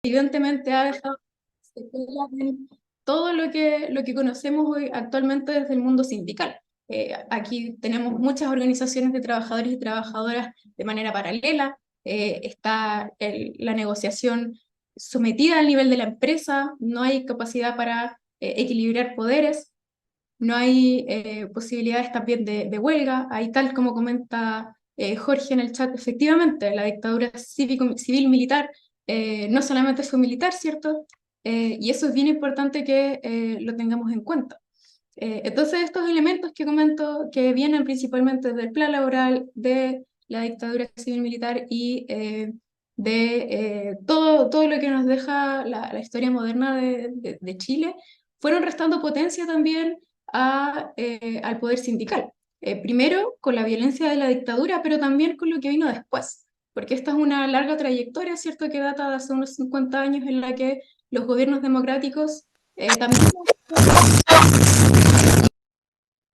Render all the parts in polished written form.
evidentemente ha dejado secuelas en todo lo que conocemos hoy actualmente desde el mundo sindical. Aquí tenemos muchas organizaciones de trabajadores y trabajadoras de manera paralela. Está la negociación sometida al nivel de la empresa, no hay capacidad para equilibrar poderes, no hay posibilidades también de huelga. Ahí, tal como comenta Jorge en el chat, efectivamente, la dictadura civil-militar no solamente fue militar, ¿cierto? Y eso es bien importante que lo tengamos en cuenta. Entonces, estos elementos que comento, que vienen principalmente del plan laboral, de la dictadura civil-militar y todo lo que nos deja la historia moderna de Chile, fueron restando potencia también al poder sindical. Primero con la violencia de la dictadura, pero también con lo que vino después, porque esta es una larga trayectoria, ¿cierto?, que data de hace unos 50 años en la que los gobiernos democráticos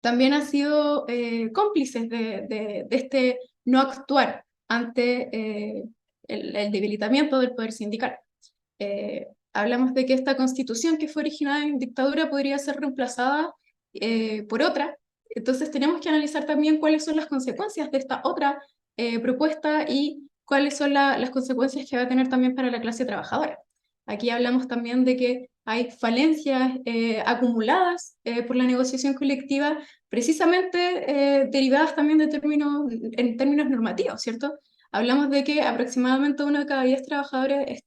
también han sido cómplices de este no actuar ante el debilitamiento del poder sindical. Hablamos de que esta constitución que fue originada en dictadura podría ser reemplazada por otra. Entonces tenemos que analizar también cuáles son las consecuencias de esta otra propuesta y cuáles son las consecuencias que va a tener también para la clase trabajadora. Aquí hablamos también de que hay falencias acumuladas por la negociación colectiva, precisamente derivadas también en términos normativos, ¿cierto? Hablamos de que aproximadamente uno de cada 10 trabajadores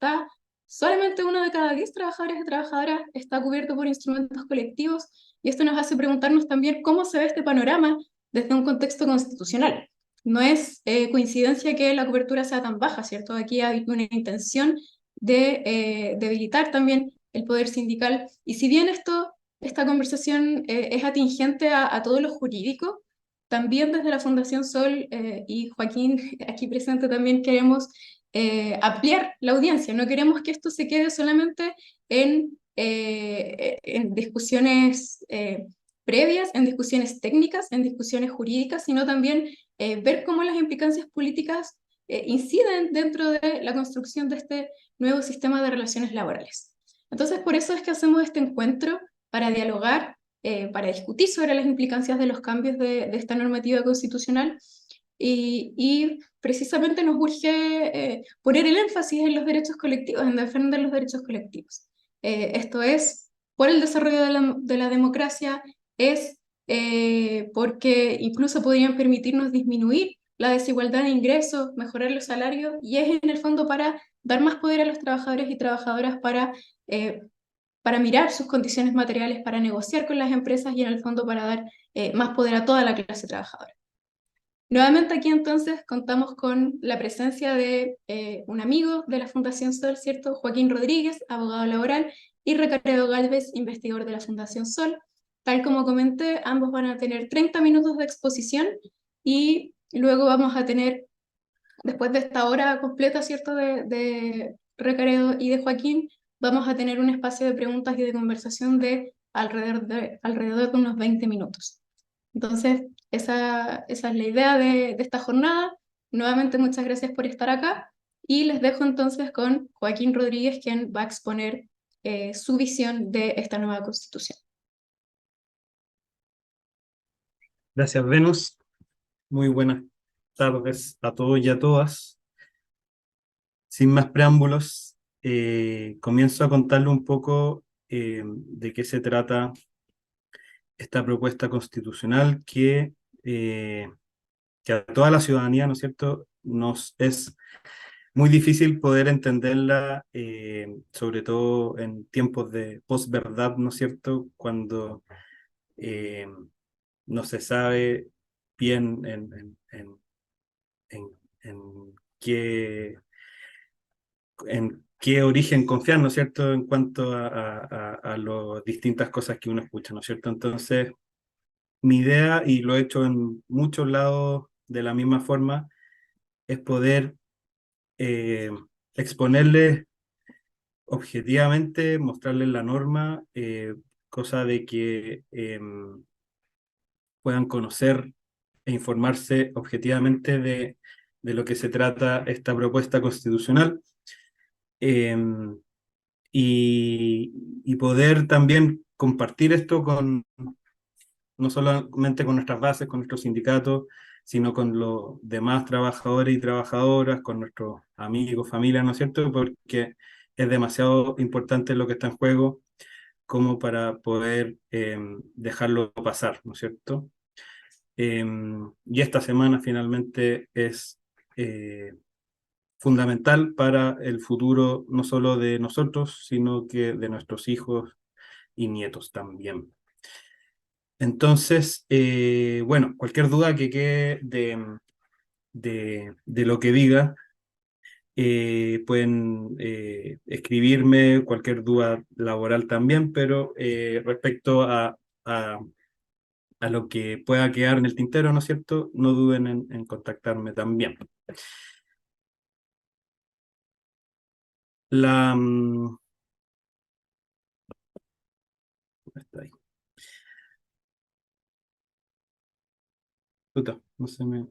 solamente uno de cada 10 trabajadores y trabajadoras está cubierto por instrumentos colectivos, y esto nos hace preguntarnos también cómo se ve este panorama desde un contexto constitucional. No es coincidencia que la cobertura sea tan baja, ¿cierto? Aquí hay una intención de debilitar también el poder sindical, y si bien esta conversación es atingente a todo lo jurídico, también desde la Fundación Sol y Joaquín aquí presente también queremos ampliar la audiencia. No queremos que esto se quede solamente en discusiones previas, en discusiones técnicas, en discusiones jurídicas, sino también ver cómo las implicancias políticas inciden dentro de la construcción de este nuevo sistema de relaciones laborales. Entonces, por eso es que hacemos este encuentro para dialogar, para discutir sobre las implicancias de los cambios de esta normativa constitucional y precisamente nos urge poner el énfasis en los derechos colectivos, en defender los derechos colectivos. Esto es por el desarrollo de la democracia, es porque incluso podrían permitirnos disminuir la desigualdad de ingresos, mejorar los salarios, y es en el fondo para dar más poder a los trabajadores y trabajadoras para mirar sus condiciones materiales, para negociar con las empresas y en el fondo para dar más poder a toda la clase trabajadora. Nuevamente aquí entonces contamos con la presencia de un amigo de la Fundación Sol, ¿cierto? Joaquín Rodríguez, abogado laboral, y Ricardo Gálvez, investigador de la Fundación Sol. Tal como comenté, ambos van a tener 30 minutos de exposición y luego vamos a tener, después de esta hora completa, ¿cierto?, de Ricardo y de Joaquín, vamos a tener un espacio de preguntas y de conversación de alrededor de unos 20 minutos. Entonces, esa es la idea de esta jornada. Nuevamente, muchas gracias por estar acá y les dejo entonces con Joaquín Rodríguez, quien va a exponer su visión de esta nueva constitución. Gracias, Venus. Muy buenas tardes a todos y a todas. Sin más preámbulos, comienzo a contarle un poco de qué se trata esta propuesta constitucional que a toda la ciudadanía, ¿no es cierto?, nos es muy difícil poder entenderla, sobre todo en tiempos de posverdad, ¿no es cierto?, cuando eh, no se sabe bien en, en qué, en qué origen confiar, ¿no es cierto?, en cuanto a las distintas cosas que uno escucha, ¿no es cierto? Entonces, mi idea, y lo he hecho en muchos lados de la misma forma, es poder eh, exponerles objetivamente, mostrarles la norma, cosa de que puedan conocer e informarse objetivamente de lo que se trata esta propuesta constitucional. y poder también compartir esto con, no solamente con nuestras bases, con nuestros sindicatos, sino con los demás trabajadores y trabajadoras, con nuestros amigos, familia, ¿no es cierto? Porque es demasiado importante lo que está en juego como para poder dejarlo pasar, ¿no es cierto? Y esta semana finalmente es fundamental para el futuro no solo de nosotros, sino que de nuestros hijos y nietos también. Entonces, bueno, cualquier duda que quede de lo que diga, pueden escribirme, cualquier duda laboral también, pero respecto a lo que pueda quedar en el tintero, ¿no es cierto? No duden en contactarme también. La, está ahí. Puta, no se me...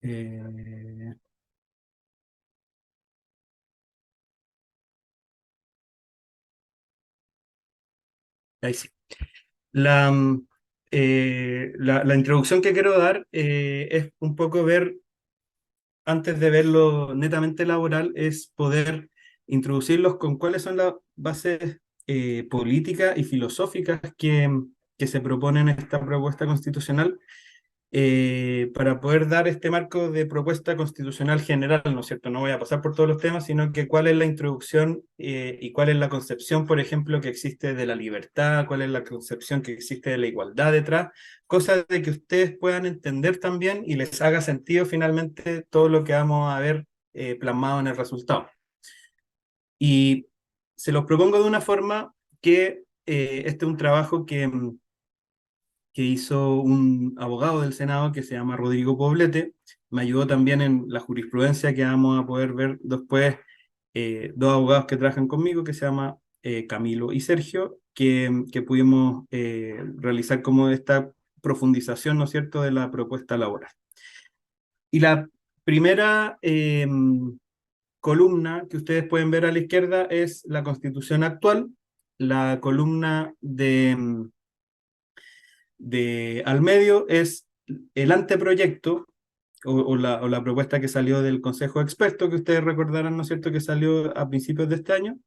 eh, ahí sí. La, la introducción que quiero dar es un poco ver, antes de verlo netamente laboral, es poder introducirlos con cuáles son las bases políticas y filosóficas que se proponen en esta propuesta constitucional, para poder dar este marco de propuesta constitucional general, ¿no es cierto? No voy a pasar por todos los temas, sino que cuál es la introducción y cuál es la concepción, por ejemplo, que existe de la libertad, cuál es la concepción que existe de la igualdad detrás, cosas de que ustedes puedan entender también y les haga sentido finalmente todo lo que vamos a ver plasmado en el resultado. Y se los propongo de una forma que este es un trabajo que hizo un abogado del Senado que se llama Rodrigo Poblete. Me ayudó también en la jurisprudencia que vamos a poder ver después, dos abogados que trabajan conmigo, que se llama Camilo y Sergio, que pudimos realizar como esta profundización, ¿no es cierto?, de la propuesta laboral. Y la primera columna que ustedes pueden ver a la izquierda es la Constitución actual. La columna de al medio es el anteproyecto o la propuesta que salió del Consejo de Expertos, que ustedes recordarán, ¿no es cierto?, que salió a principios de este año.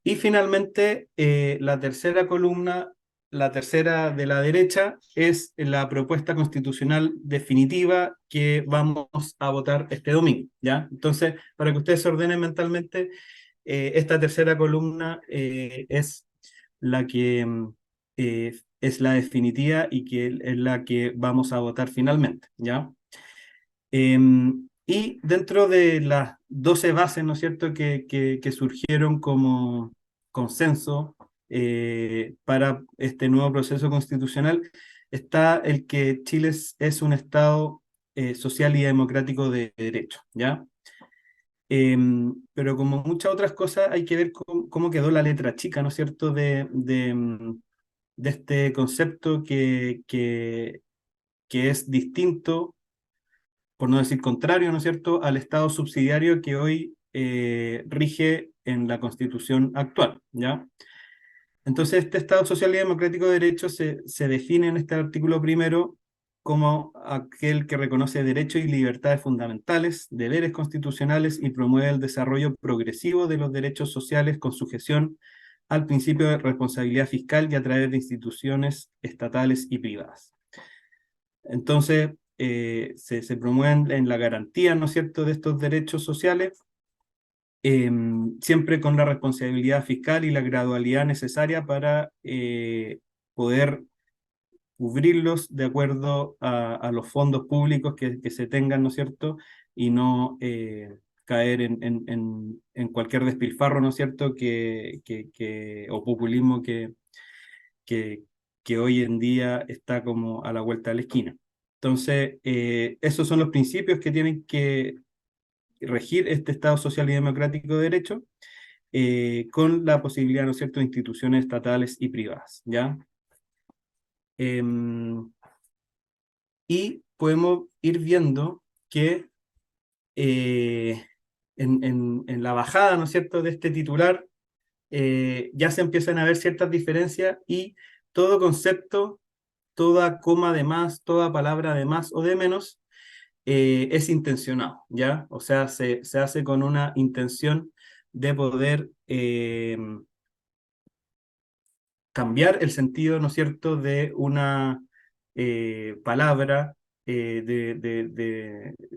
Y finalmente, la tercera columna, la tercera de la derecha, es la propuesta constitucional definitiva que vamos a votar este domingo, ¿ya? Entonces, para que ustedes se ordenen mentalmente, esta tercera columna es la que es la definitiva y que es la que vamos a votar finalmente, ¿ya? Y dentro de las 12 bases, ¿no es cierto?, que surgieron como consenso para este nuevo proceso constitucional, está el que Chile es un Estado social y democrático de derecho, ¿ya? Pero como muchas otras cosas, hay que ver cómo quedó la letra chica, ¿no es cierto?, de este concepto que es distinto, por no decir contrario, ¿no es cierto?, al Estado subsidiario que hoy rige en la Constitución actual, ¿ya? Entonces, este Estado social y democrático de derecho se define en este artículo primero como aquel que reconoce derechos y libertades fundamentales, deberes constitucionales y promueve el desarrollo progresivo de los derechos sociales con sujeción al principio de responsabilidad fiscal y a través de instituciones estatales y privadas. Entonces, se promueven en la garantía, ¿no es cierto?, de estos derechos sociales, siempre con la responsabilidad fiscal y la gradualidad necesaria para poder cubrirlos de acuerdo a los fondos públicos que se tengan, ¿no es cierto?, y no caer en cualquier despilfarro, ¿no es cierto?, o populismo que, que hoy en día está como a la vuelta de la esquina. Entonces, esos son los principios que tienen que regir este Estado social y democrático de derecho, con la posibilidad, ¿no es cierto?, de instituciones estatales y privadas, ¿ya? Y podemos ir viendo que en la bajada, ¿no es cierto?, de este titular, ya se empiezan a ver ciertas diferencias y todo concepto, toda coma de más, toda palabra de más o de menos, es intencionado, ¿ya? O sea, se hace con una intención de poder cambiar el sentido, ¿no es cierto?, de una palabra.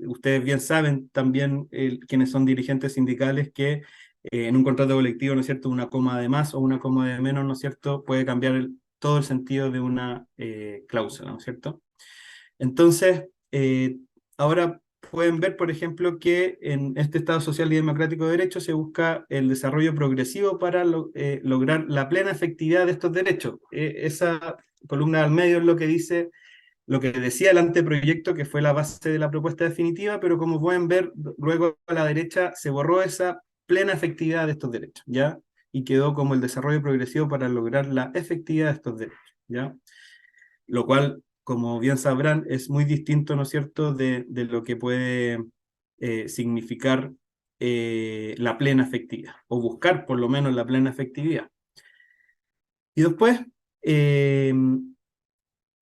Ustedes bien saben también, quienes son dirigentes sindicales, que en un contrato colectivo, ¿no es cierto?, una coma de más o una coma de menos, ¿no es cierto?, puede cambiar todo el sentido de una cláusula, ¿no es cierto? Entonces, ahora pueden ver, por ejemplo, que en este Estado social y democrático de derecho se busca el desarrollo progresivo para lograr la plena efectividad de estos derechos. Esa columna al medio es lo que dice, lo que decía el anteproyecto, que fue la base de la propuesta definitiva, pero como pueden ver, luego a la derecha se borró esa plena efectividad de estos derechos, ¿ya? Y quedó como el desarrollo progresivo para lograr la efectividad de estos derechos, ¿ya? Lo cual, como bien sabrán, es muy distinto, ¿no es cierto?, de lo que puede significar la plena efectividad, o buscar por lo menos la plena efectividad. Y después, eh,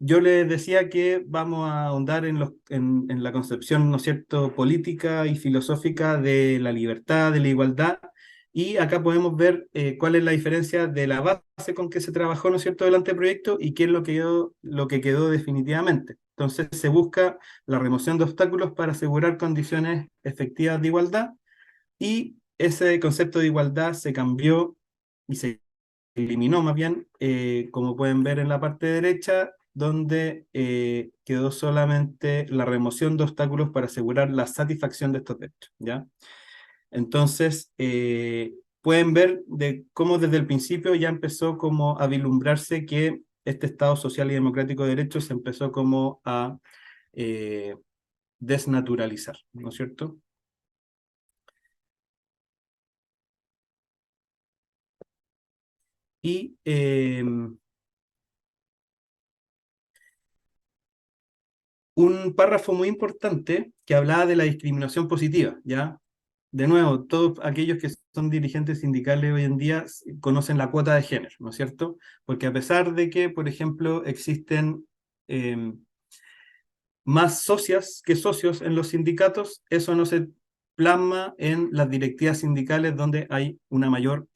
yo les decía que vamos a ahondar en la concepción, ¿no es cierto?, política y filosófica de la libertad, de la igualdad, y acá podemos ver cuál es la diferencia de la base con que se trabajó, ¿no es cierto?, del anteproyecto y qué es lo que quedó definitivamente. Entonces se busca la remoción de obstáculos para asegurar condiciones efectivas de igualdad, y ese concepto de igualdad se cambió y se eliminó más bien, como pueden ver en la parte derecha, donde quedó solamente la remoción de obstáculos para asegurar la satisfacción de estos derechos, ¿ya? Entonces, pueden ver de cómo desde el principio ya empezó como a vislumbrarse que este Estado social y democrático de derechos se empezó como a eh, desnaturalizar, ¿no es cierto? Y un párrafo muy importante que hablaba de la discriminación positiva, ¿ya? De nuevo, todos aquellos que son dirigentes sindicales hoy en día conocen la cuota de género, ¿no es cierto? Porque a pesar de que, por ejemplo, existen eh, más socias que socios en los sindicatos, eso no se plasma en las directivas sindicales donde hay una mayor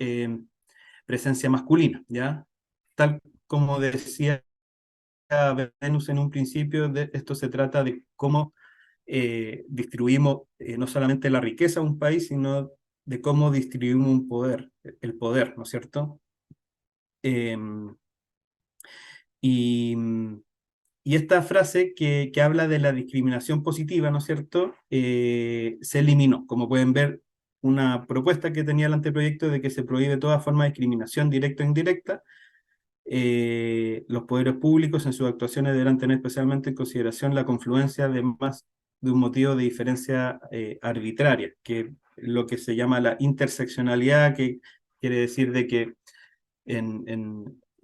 presencia masculina, ¿ya? Tal como decía Venus en un principio, esto se trata de cómo distribuimos no solamente la riqueza de un país, sino de cómo distribuimos un poder, el poder, ¿no es cierto? Eh, y, y esta frase que habla de la discriminación positiva, ¿no es cierto? Se eliminó. Como pueden ver, una propuesta que tenía el anteproyecto de que se prohíbe toda forma de discriminación directa o indirecta. Los poderes públicos en sus actuaciones deberán tener especialmente en consideración la confluencia de más de un motivo de diferencia arbitraria, que es lo que se llama la interseccionalidad, que quiere decir de que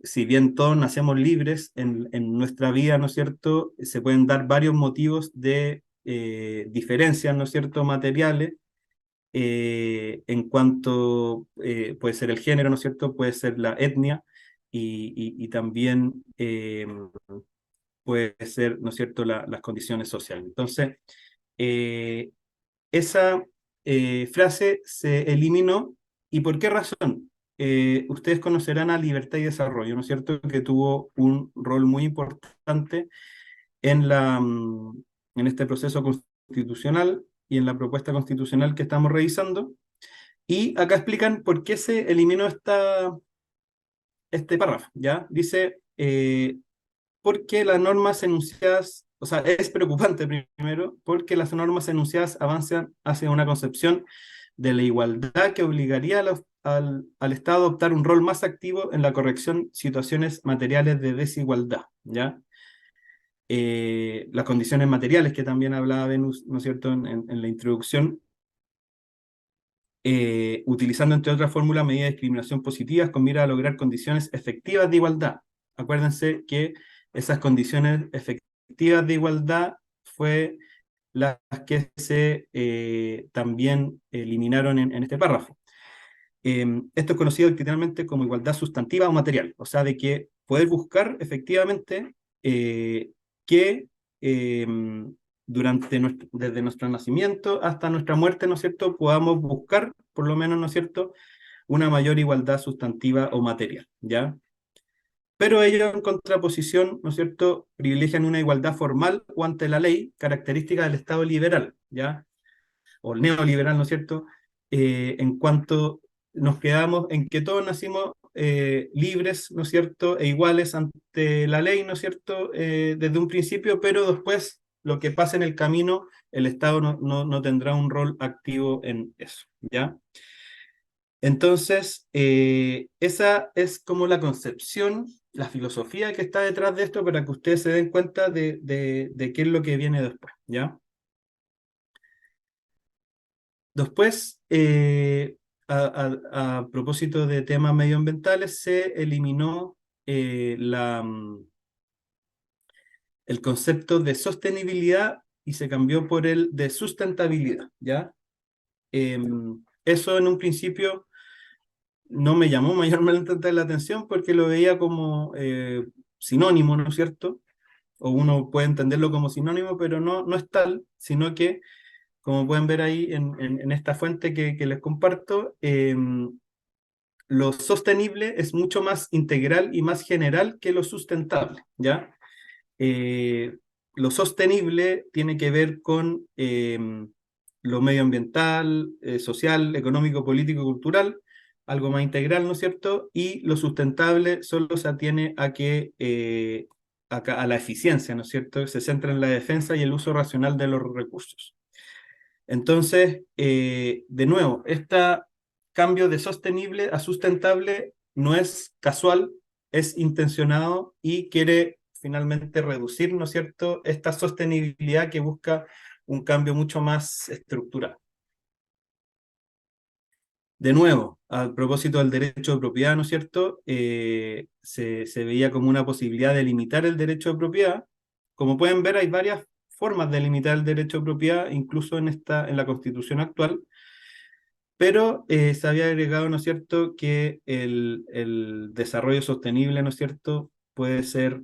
si bien todos nacemos libres en nuestra vida, ¿no es cierto?, se pueden dar varios motivos de diferencias, ¿no es cierto?, materiales, en cuanto puede ser el género, ¿no es cierto?, puede ser la etnia, y también puede ser, ¿no es cierto?, las condiciones sociales. Entonces, eh, esa frase se eliminó. ¿Y por qué razón? Ustedes conocerán a Libertad y Desarrollo, ¿no es cierto?, que tuvo un rol muy importante en este proceso constitucional y en la propuesta constitucional que estamos revisando. Y acá explican por qué se eliminó este párrafo, ¿ya? Dice, porque las normas enunciadas, o sea, es preocupante primero, porque las normas enunciadas avanzan hacia una concepción de la igualdad que obligaría al Estado a adoptar un rol más activo en la corrección de situaciones materiales de desigualdad, ¿ya? Las condiciones materiales que también hablaba Venus, ¿no es cierto?, en la introducción, utilizando entre otras fórmulas medidas de discriminación positivas con mira a lograr condiciones efectivas de igualdad. Acuérdense que esas condiciones efectivas de igualdad fue las que se también eliminaron en este párrafo. Esto es conocido literalmente como igualdad sustantiva o material, o sea, de que poder buscar efectivamente que eh, desde nuestro nacimiento hasta nuestra muerte, ¿no es cierto?, podamos buscar, por lo menos, ¿no es cierto?, una mayor igualdad sustantiva o material, ¿ya? Pero ellos en contraposición, ¿no es cierto?, privilegian una igualdad formal o ante la ley, característica del Estado liberal, ¿ya? O el neoliberal, ¿no es cierto?, en cuanto nos quedamos en que todos nacimos libres, ¿no es cierto?, e iguales ante la ley, ¿no es cierto?, desde un principio, pero después lo que pasa en el camino, el Estado no tendrá un rol activo en eso, ¿ya? Entonces, esa es como la concepción, la filosofía que está detrás de esto para que ustedes se den cuenta de qué es lo que viene después, ¿ya? Después, a propósito de temas medioambientales, se eliminó el concepto de sostenibilidad y se cambió por el de sustentabilidad, ¿ya? Eso en un principio no me llamó mayormente la atención porque lo veía como sinónimo, ¿no es cierto? O uno puede entenderlo como sinónimo, pero no es tal, sino que, como pueden ver ahí en esta fuente que les comparto, lo sostenible es mucho más integral y más general que lo sustentable, ¿ya? Eh, lo sostenible tiene que ver con lo medioambiental, social, económico, político, cultural, algo más integral, ¿no es cierto? Y lo sustentable solo se atiene a que a la eficiencia, ¿no es cierto? Se centra en la defensa y el uso racional de los recursos. Entonces, de nuevo, este cambio de sostenible a sustentable no es casual, es intencionado y quiere finalmente reducir, ¿no es cierto?, esta sostenibilidad que busca un cambio mucho más estructural. De nuevo, a propósito del derecho de propiedad, ¿no es cierto?, se veía como una posibilidad de limitar el derecho de propiedad. Como pueden ver, hay varias formas de limitar el derecho de propiedad, incluso en la Constitución actual, pero se había agregado, ¿no es cierto?, que el desarrollo sostenible, ¿no es cierto?, puede ser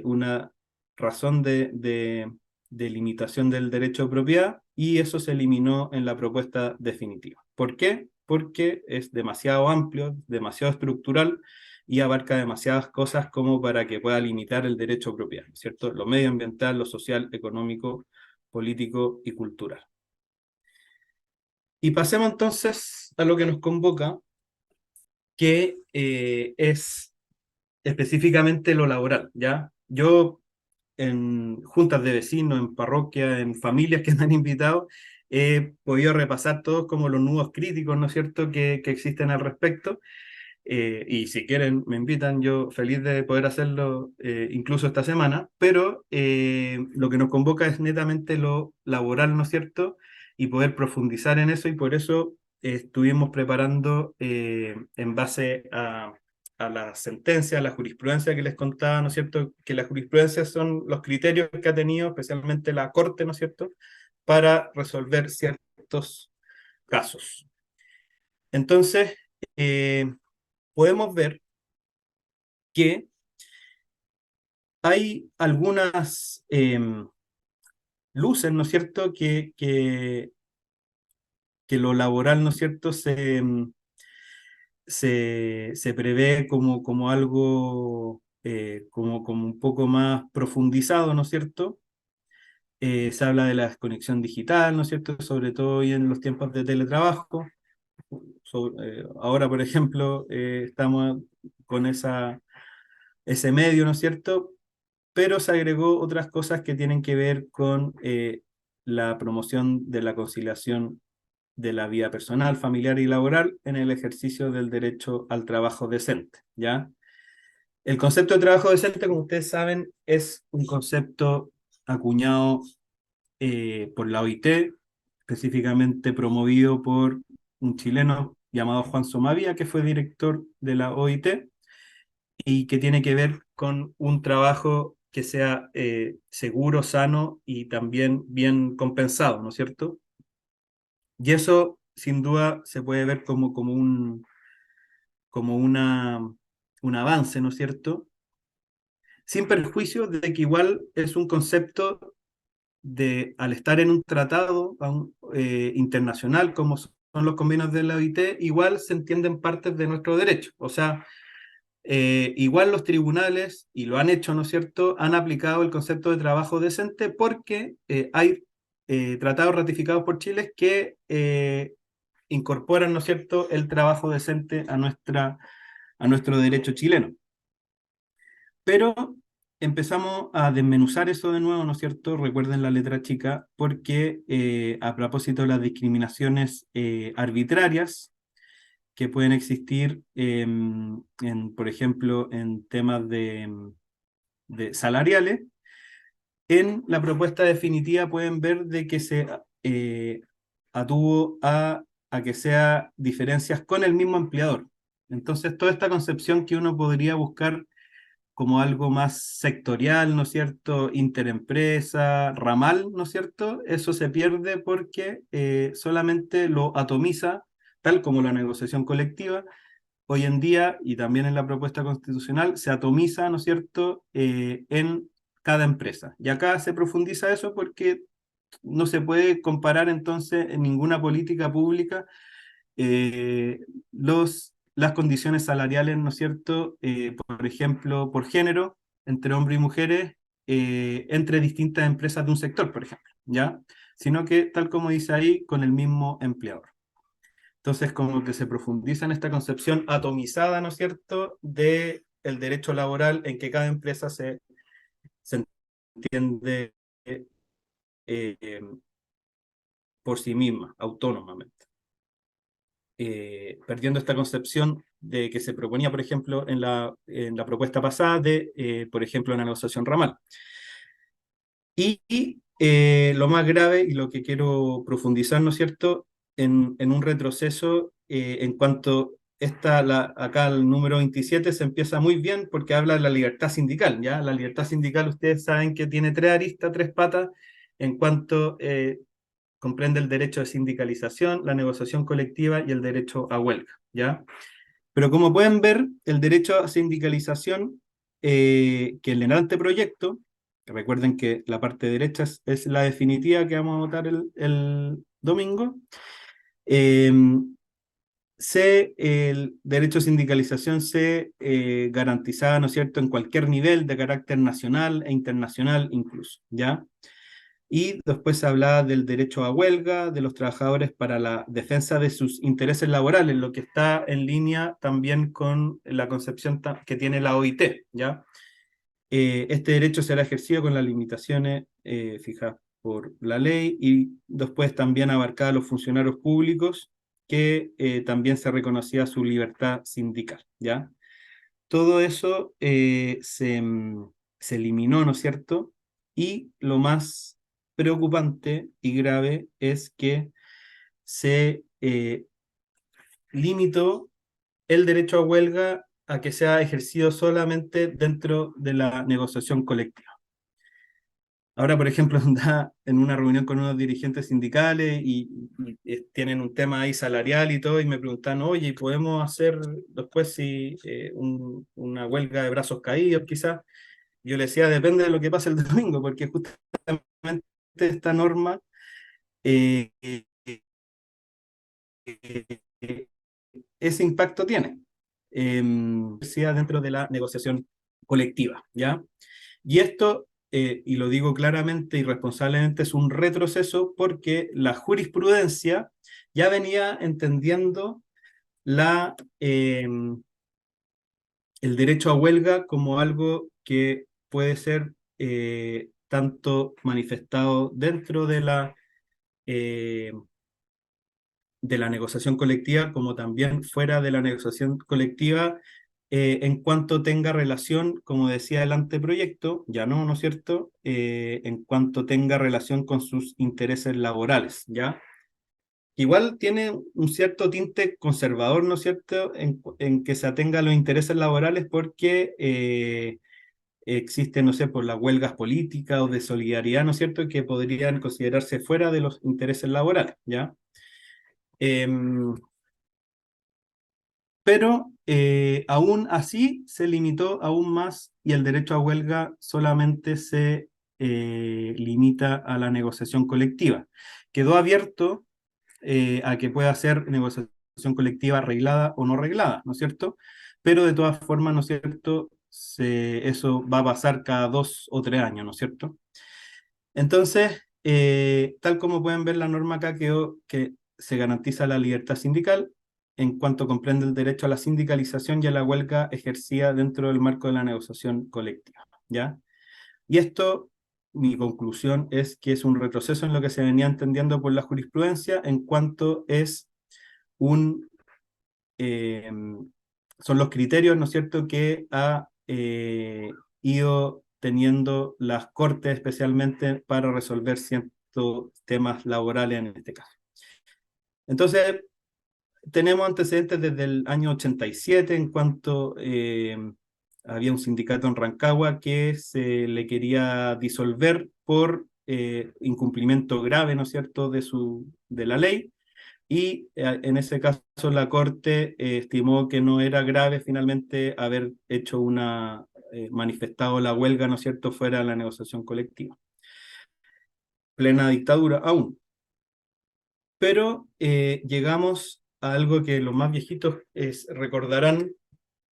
una razón de limitación del derecho de propiedad y eso se eliminó en la propuesta definitiva. ¿Por qué? Porque es demasiado amplio, demasiado estructural y abarca demasiadas cosas como para que pueda limitar el derecho de propiedad, ¿no es cierto? Lo medioambiental, lo social, económico, político y cultural. Y pasemos entonces a lo que nos convoca, que es específicamente lo laboral, ¿ya? Yo en juntas de vecinos, en parroquias, en familias que me han invitado, he podido repasar todos como los nudos críticos, ¿no es cierto?, que existen al respecto. Y si quieren, me invitan, yo feliz de poder hacerlo incluso esta semana, pero lo que nos convoca es netamente lo laboral, ¿no es cierto? Y poder profundizar en eso y por eso estuvimos preparando en base a la sentencia, a la jurisprudencia que les contaba, ¿no es cierto? Que la jurisprudencia son los criterios que ha tenido especialmente la Corte, ¿no es cierto? Para resolver ciertos casos. Entonces, podemos ver que hay algunas luces, ¿no es cierto?, que lo laboral, ¿no es cierto?, se prevé como algo como un poco más profundizado, ¿no es cierto? Se habla de la desconexión digital, ¿no es cierto?, sobre todo hoy en los tiempos de teletrabajo. Ahora, por ejemplo, estamos con ese medio, ¿no es cierto? Pero se agregó otras cosas que tienen que ver con la promoción de la conciliación de la vida personal, familiar y laboral en el ejercicio del derecho al trabajo decente, ¿ya? El concepto de trabajo decente, como ustedes saben, es un concepto acuñado por la OIT, específicamente promovido por un chileno llamado Juan Somavia, que fue director de la OIT, y que tiene que ver con un trabajo que sea seguro, sano y también bien compensado, ¿no es cierto? Y eso, sin duda, se puede ver como un avance, ¿no es cierto? Sin perjuicio de que igual es un concepto de, al estar en un tratado internacional como son los convenios de la OIT, igual se entienden partes de nuestro derecho. O sea, igual los tribunales, y lo han hecho, ¿no es cierto?, han aplicado el concepto de trabajo decente porque hay tratados ratificados por Chile que incorporan, ¿no es cierto?, el trabajo decente a nuestro derecho chileno. Pero empezamos a desmenuzar eso de nuevo, ¿no es cierto? Recuerden la letra chica, porque a propósito de las discriminaciones arbitrarias que pueden existir, por ejemplo, en temas de salariales, en la propuesta definitiva pueden ver de que se atuvo a que sea diferencias con el mismo empleador. Entonces, toda esta concepción que uno podría buscar como algo más sectorial, ¿no es cierto? Interempresa, ramal, ¿no es cierto? Eso se pierde porque solamente lo atomiza, tal como la negociación colectiva. Hoy en día, y también en la propuesta constitucional, se atomiza, ¿no es cierto?, en cada empresa. Y acá se profundiza eso porque no se puede comparar entonces en ninguna política pública eh, las condiciones salariales, ¿no es cierto? Por ejemplo, por género, entre hombres y mujeres, entre distintas empresas de un sector, por ejemplo, ¿ya? Sino que, tal como dice ahí, con el mismo empleador. Entonces, como que se profundiza en esta concepción atomizada, ¿no es cierto?, de el derecho laboral en que cada empresa se entiende eh, por sí misma, autónomamente. Perdiendo esta concepción de que se proponía, por ejemplo, en la propuesta pasada de, por ejemplo, una negociación ramal. Y lo más grave y lo que quiero profundizar, ¿no es cierto?, en un retroceso en cuanto acá el número 27 se empieza muy bien porque habla de la libertad sindical, ¿ya? La libertad sindical, ustedes saben que tiene tres aristas, tres patas, en cuanto comprende el derecho de sindicalización, la negociación colectiva y el derecho a huelga, ¿ya? Pero como pueden ver, el derecho a sindicalización, que en el anteproyecto, recuerden que la parte derecha es la definitiva que vamos a votar el domingo, eh, el derecho a sindicalización se garantizaba, ¿no es cierto?, en cualquier nivel de carácter nacional e internacional incluso, ¿ya? Y después se hablaba del derecho a huelga de los trabajadores para la defensa de sus intereses laborales, lo que está en línea también con la concepción que tiene la OIT, ¿ya? Este derecho será ejercido con las limitaciones fijadas por la ley y después también abarcaba a los funcionarios públicos que también se reconocía su libertad sindical, ¿ya? Todo eso se eliminó, ¿no es cierto? Y lo más preocupante y grave es que se limitó el derecho a huelga a que sea ejercido solamente dentro de la negociación colectiva. Ahora, por ejemplo, anda en una reunión con unos dirigentes sindicales y tienen un tema ahí salarial y todo, y me preguntan, oye, ¿podemos hacer después si una huelga de brazos caídos quizás? Yo le decía, depende de lo que pase el domingo, porque justamente esta norma eh, eh, eh, ese impacto tiene, sea dentro de la negociación colectiva, ¿ya? Y esto, y lo digo claramente y responsablemente, es un retroceso porque la jurisprudencia ya venía entendiendo la, eh, el derecho a huelga como algo que puede ser tanto manifestado dentro eh, de la negociación colectiva como también fuera de la negociación colectiva en cuanto tenga relación, como decía el anteproyecto, ya no, ¿no es cierto? En cuanto tenga relación con sus intereses laborales, ¿ya? Igual tiene un cierto tinte conservador, ¿no es cierto?, en que se atenga a los intereses laborales porque existen, no sé, por las huelgas políticas o de solidaridad, ¿no es cierto?, que podrían considerarse fuera de los intereses laborales, ¿ya? Pero aún así se limitó aún más y el derecho a huelga solamente se limita a la negociación colectiva. Quedó abierto a que pueda ser negociación colectiva arreglada o no arreglada, ¿no es cierto? Pero de todas formas, ¿no es cierto? Eso va a pasar cada 2 o 3 años, ¿no es cierto? Entonces, tal como pueden ver, la norma acá quedó que se garantiza la libertad sindical en cuanto comprende el derecho a la sindicalización y a la huelga ejercida dentro del marco de la negociación colectiva, ¿ya? Y esto, mi conclusión es que es un retroceso en lo que se venía entendiendo por la jurisprudencia en cuanto es un, eh, son los criterios, ¿no es cierto?, que ha ido teniendo las cortes especialmente para resolver ciertos temas laborales en este caso. Entonces, tenemos antecedentes desde el año 87 en cuanto había un sindicato en Rancagua que se le quería disolver por incumplimiento grave, ¿no es cierto?, de la ley, y en ese caso la Corte estimó que no era grave finalmente haber hecho manifestado la huelga, ¿no es cierto?, fuera de la negociación colectiva. Plena dictadura aún. Pero llegamos a algo que los más viejitos recordarán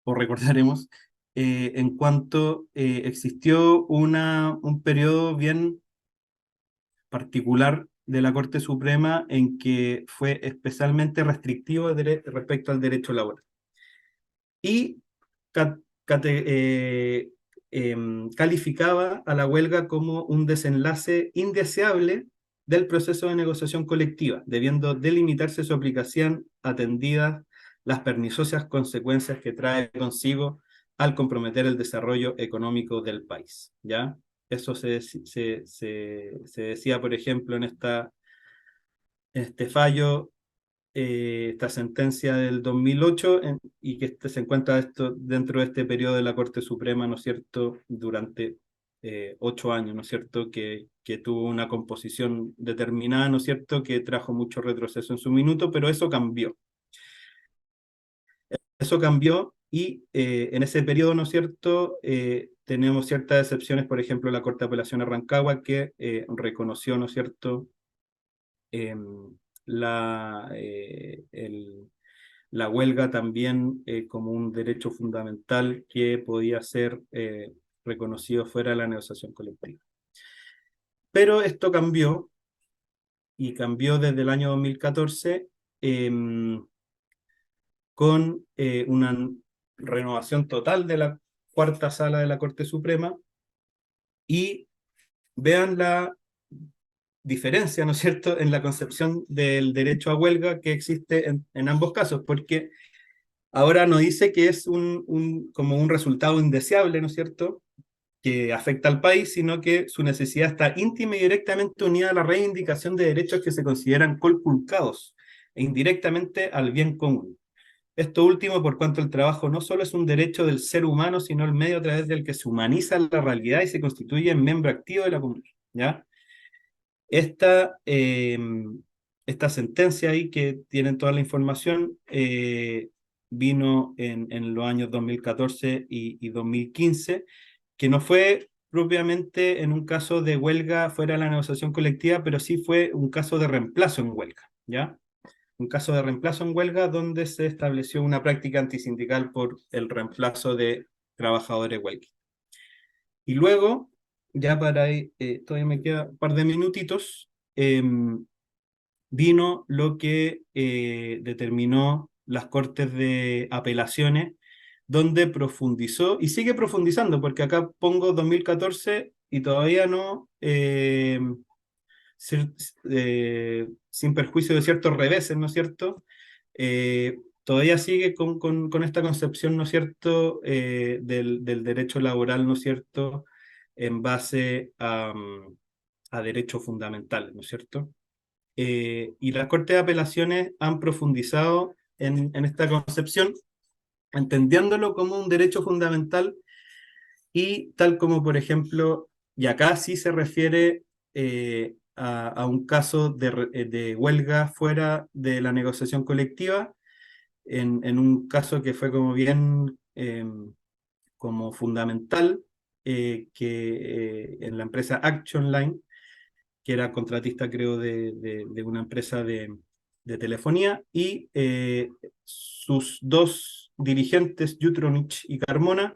o recordaremos, en cuanto existió un periodo bien particular de la Corte Suprema en que fue especialmente restrictivo respecto al derecho laboral. Y ca- cate- calificaba a la huelga como un desenlace indeseable del proceso de negociación colectiva, debiendo delimitarse su aplicación atendidas las perniciosas consecuencias que trae consigo al comprometer el desarrollo económico del país, ¿ya? Eso se decía, por ejemplo, en este fallo, esta sentencia del 2008, y que se encuentra esto dentro de este periodo de la Corte Suprema, ¿no es cierto?, durante 8 años, ¿no es cierto?, que tuvo una composición determinada, ¿no es cierto?, que trajo mucho retroceso en su minuto, pero eso cambió. Eso cambió y en ese periodo, ¿no es cierto?, tenemos ciertas excepciones, por ejemplo, la Corte de Apelación de Rancagua, que reconoció, ¿no es cierto?, la, la huelga también como un derecho fundamental que podía ser reconocido fuera de la negociación colectiva. Pero esto cambió, y cambió desde el año 2014 con una renovación total de la cuarta sala de la Corte Suprema, y vean la diferencia, ¿no es cierto?, en la concepción del derecho a huelga que existe en ambos casos, porque ahora no dice que es como un resultado indeseable, ¿no es cierto?, que afecta al país, sino que su necesidad está íntima y directamente unida a la reivindicación de derechos que se consideran conculcados e indirectamente al bien común. Esto último, por cuanto el trabajo no solo es un derecho del ser humano, sino el medio a través del que se humaniza la realidad y se constituye en miembro activo de la comunidad, ¿ya? Esta, esta sentencia ahí, que tienen toda la información, vino en los años 2014 y 2015, que no fue propiamente en un caso de huelga fuera de la negociación colectiva, pero sí fue un caso de reemplazo en huelga, ¿ya? Un caso de reemplazo en huelga donde se estableció una práctica antisindical por el reemplazo de trabajadores huelguistas. Y luego, ya para ahí, todavía me queda un par de minutitos, vino lo que determinó las Cortes de Apelaciones, donde profundizó, y sigue profundizando, porque acá pongo 2014 y todavía no, sin perjuicio de ciertos reveses, ¿no es cierto? Todavía sigue con esta concepción, ¿no es cierto?, del derecho laboral, ¿no es cierto?, en base a derechos fundamentales, ¿no es cierto? Y las Cortes de Apelaciones han profundizado en esta concepción, entendiéndolo como un derecho fundamental y tal como, por ejemplo, y acá sí se refiere a un caso de huelga fuera de la negociación colectiva, en un caso que fue como bien como fundamental, en la empresa Action Line, que era contratista, creo, de una empresa de telefonía, y sus dos dirigentes, Jutronich y Carmona,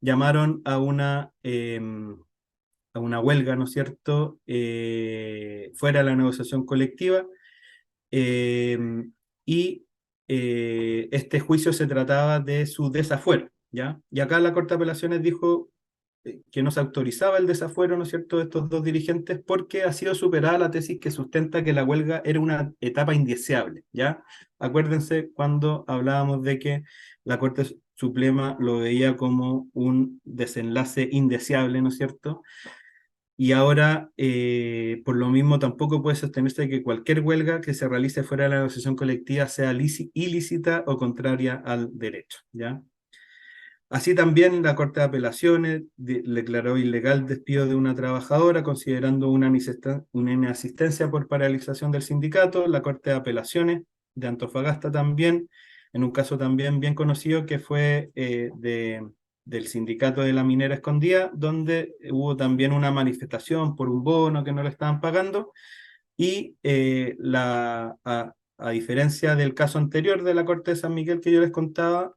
llamaron a una huelga, ¿no es cierto?, fuera de la negociación colectiva, eh, y este juicio se trataba de su desafuero, ¿ya? Y acá la Corte de Apelaciones dijo que no se autorizaba el desafuero, ¿no es cierto?, de estos dos dirigentes porque ha sido superada la tesis que sustenta que la huelga era una etapa indeseable, ¿ya? Acuérdense cuando hablábamos de que la Corte Suprema lo veía como un desenlace indeseable, ¿no es cierto? Y ahora, por lo mismo, tampoco puede sostenerse que cualquier huelga que se realice fuera de la negociación colectiva sea ilícita o contraria al derecho, ¿ya? Así también la Corte de Apelaciones declaró ilegal el despido de una trabajadora, considerando una inasistencia por paralización del sindicato. La Corte de Apelaciones de Antofagasta también, en un caso también bien conocido que fue del sindicato de la minera escondida, donde hubo también una manifestación por un bono que no le estaban pagando, y a diferencia del caso anterior de la Corte de San Miguel que yo les contaba,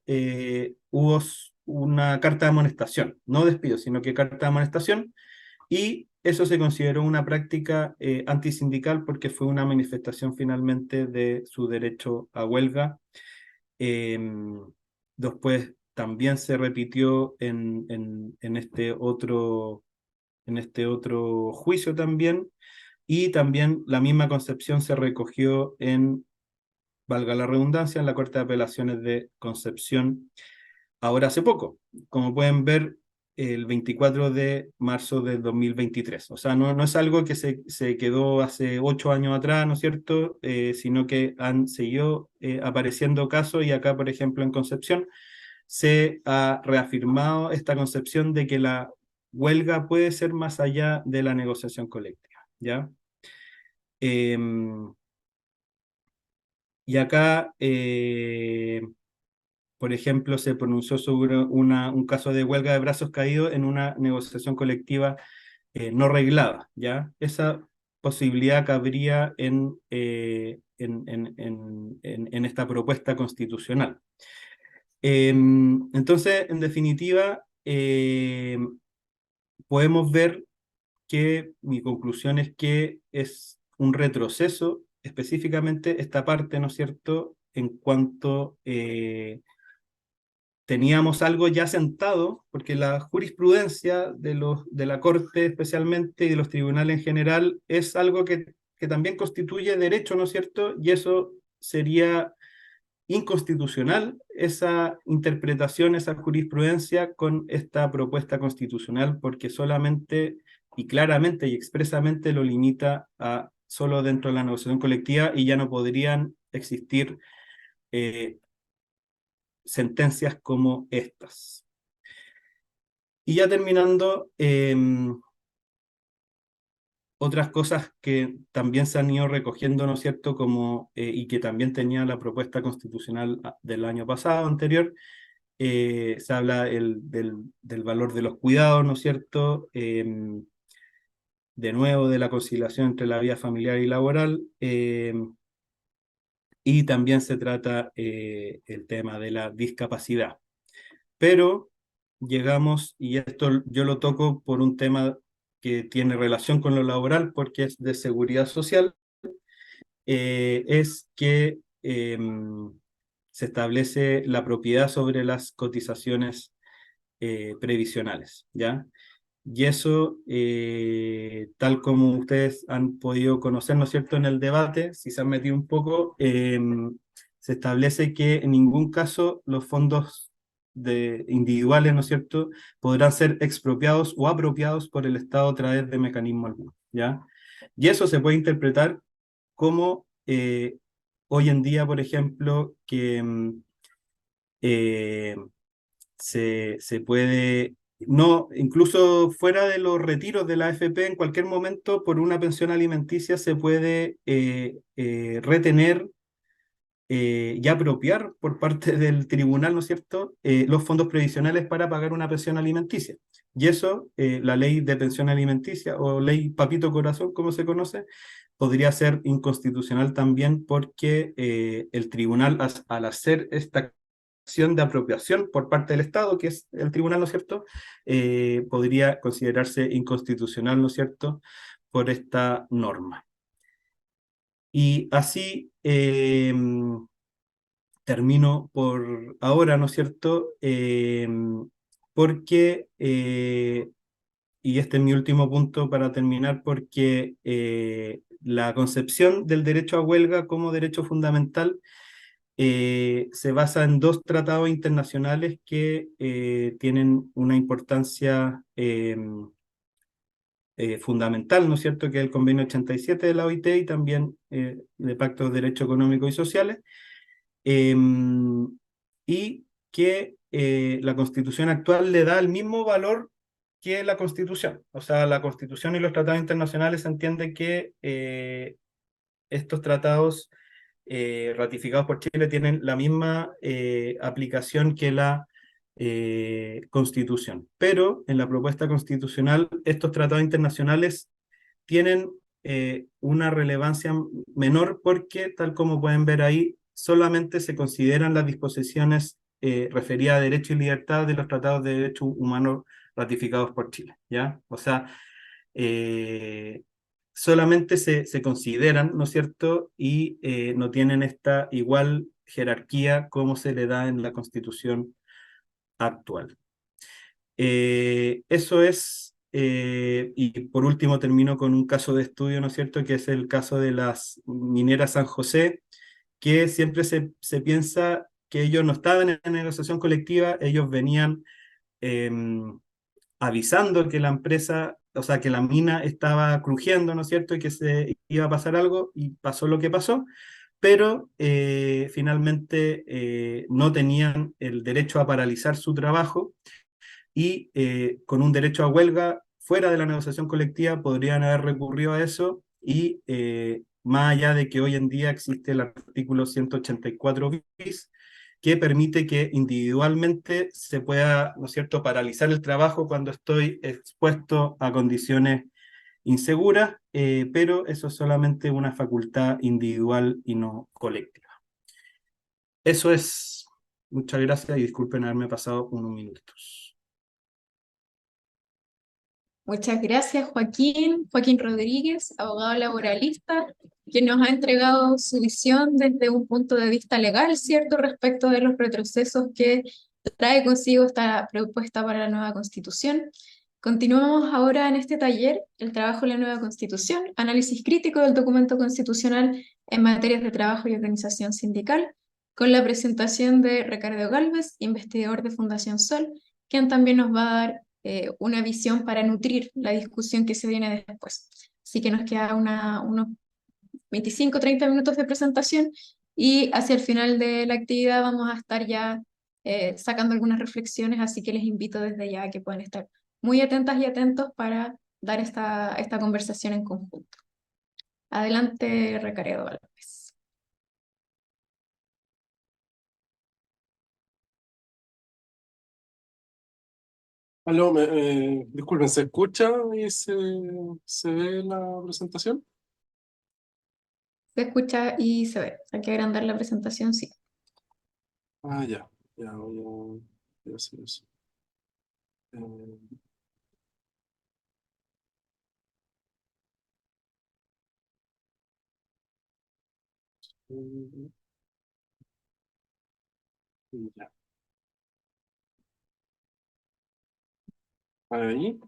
hubo una carta de amonestación, no despido, sino que carta de amonestación, y eso se consideró una práctica antisindical porque fue una manifestación finalmente de su derecho a huelga. Eh, Después también se repitió en este otro juicio también, y también la misma concepción se recogió valga la redundancia, en la Corte de Apelaciones de Concepción, ahora hace poco, como pueden ver, el 24 de marzo del 2023. O sea, no es algo que se quedó hace 8 años atrás, ¿no es cierto? Sino que han seguido apareciendo casos, y acá, por ejemplo, en Concepción, se ha reafirmado esta concepción de que la huelga puede ser más allá de la negociación colectiva, ¿ya? Em, y acá, por ejemplo, se pronunció sobre un caso de huelga de brazos caídos en una negociación colectiva no reglada, ¿ya? Esa posibilidad cabría en esta propuesta constitucional. Entonces, en definitiva, podemos ver que mi conclusión es que es un retroceso, específicamente esta parte, ¿no es cierto?, en cuanto teníamos algo ya sentado, porque la jurisprudencia de la Corte especialmente y de los tribunales en general es algo que también constituye derecho, ¿no es cierto? Y eso sería inconstitucional, esa interpretación, esa jurisprudencia con esta propuesta constitucional, porque solamente y claramente y expresamente lo limita a solo dentro de la negociación colectiva, y ya no podrían existir eh, sentencias como estas. Y ya terminando, otras cosas que también se han ido recogiendo, ¿no es cierto?, como, y que también tenía la propuesta constitucional del año pasado, anterior, se habla del valor de los cuidados, ¿no es cierto?, de nuevo de la conciliación entre la vida familiar y laboral, y también se trata el tema de la discapacidad. Pero llegamos, y esto yo lo toco por un tema que tiene relación con lo laboral, porque es de seguridad social, es que se establece la propiedad sobre las cotizaciones previsionales, ¿ya? Y eso, tal como ustedes han podido conocer, ¿no es cierto?, en el debate, si se han metido un poco, se establece que en ningún caso los fondos individuales, ¿no es cierto?, podrán ser expropiados o apropiados por el Estado a través de mecanismo alguno, ¿ya? Y eso se puede interpretar como hoy en día, por ejemplo, que eh, se puede no, incluso fuera de los retiros de la AFP, en cualquier momento, por una pensión alimenticia se puede retener y apropiar por parte del tribunal, ¿no es cierto?, los fondos previsionales para pagar una pensión alimenticia. Y eso, la ley de pensión alimenticia o ley Papito Corazón, como se conoce, podría ser inconstitucional también porque el tribunal, al hacer esta acción de apropiación por parte del Estado, que es el tribunal, ¿no es cierto?, podría considerarse inconstitucional, ¿no es cierto?, por esta norma. Y así termino por ahora, ¿no es cierto? Porque, y este es mi último punto para terminar, porque la concepción del derecho a huelga como derecho fundamental se basa en dos tratados internacionales que tienen una importancia fundamental, ¿no es cierto?, que es el Convenio 87 de la OIT y también el Pacto de Derechos Económicos y Sociales, eh, y que la Constitución actual le da el mismo valor que la Constitución. O sea, la Constitución y los tratados internacionales se entiende que estos tratados ratificados por Chile tienen la misma aplicación que la Constitución. Pero en la propuesta constitucional, estos tratados internacionales tienen una relevancia menor porque, tal como pueden ver ahí, solamente se consideran las disposiciones referidas a derechos y libertades de los tratados de derechos humanos ratificados por Chile, ¿ya? O sea, eh, solamente se consideran, ¿no es cierto? Y no tienen esta igual jerarquía como se le da en la Constitución actual. Eso es, y por último termino con un caso de estudio, ¿no es cierto?, que es el caso de las mineras San José, que siempre se piensa que ellos no estaban en la negociación colectiva, ellos venían eh, avisando que la empresa, o sea, que la mina estaba crujiendo, ¿no es cierto?, y que se iba a pasar algo, y pasó lo que pasó, pero finalmente no tenían el derecho a paralizar su trabajo y con un derecho a huelga fuera de la negociación colectiva podrían haber recurrido a eso y más allá de que hoy en día existe el artículo 184 bis que permite que individualmente se pueda, ¿no es cierto?, paralizar el trabajo cuando estoy expuesto a condiciones inseguras, pero eso es solamente una facultad individual y no colectiva. Eso es. Muchas gracias y disculpen haberme pasado unos minutos. Muchas gracias, Joaquín. Joaquín Rodríguez, abogado laboralista, quien nos ha entregado su visión desde un punto de vista legal, ¿cierto?, respecto de los retrocesos que trae consigo esta propuesta para la nueva Constitución. Continuamos ahora en este taller, el trabajo en la nueva Constitución, análisis crítico del documento constitucional en materias de trabajo y organización sindical, con la presentación de Ricardo Gálvez, investigador de Fundación Sol, quien también nos va a dar una visión para nutrir la discusión que se viene después. Así que nos queda unos 25-30 minutos de presentación y hacia el final de la actividad vamos a estar ya sacando algunas reflexiones, así que les invito desde ya a que puedan estar muy atentas y atentos para dar esta conversación en conjunto. Adelante, Ricardo Álvarez. Aló, disculpen, ¿se escucha y se ve la presentación? Se escucha y se ve. Hay que agrandar la presentación, sí. Ah, ya voy a hacer eso. Eh, ya. Ahí,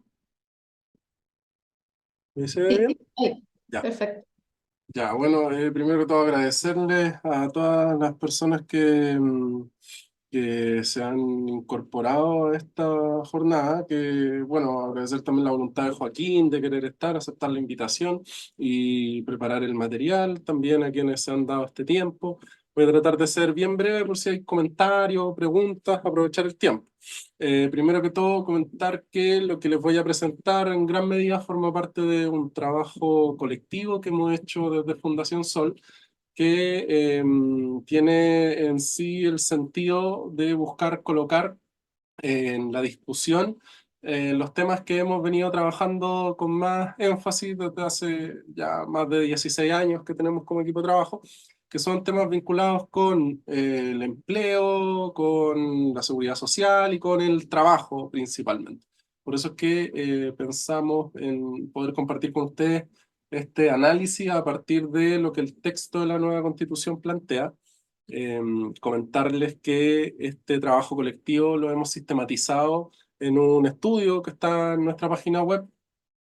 ¿me se ve Sí, bien? sí, ahí. Ya. Perfecto. Ya, bueno, primero que todo agradecerles a todas las personas que se han incorporado a esta jornada, que bueno, agradecer también la voluntad de Joaquín de querer estar, aceptar la invitación y preparar el material, también a quienes se han dado este tiempo. Voy a tratar de ser bien breve por si hay comentarios, preguntas, aprovechar el tiempo. Primero que todo, comentar que lo que les voy a presentar en gran medida forma parte de un trabajo colectivo que hemos hecho desde Fundación Sol, que tiene en sí el sentido de buscar colocar en la discusión los temas que hemos venido trabajando con más énfasis desde hace ya más de 16 años que tenemos como equipo de trabajo, que son temas vinculados con el empleo, con la seguridad social y con el trabajo principalmente. Por eso es que pensamos en poder compartir con ustedes este análisis a partir de lo que el texto de la nueva Constitución plantea. Comentarles que este trabajo colectivo lo hemos sistematizado en un estudio que está en nuestra página web,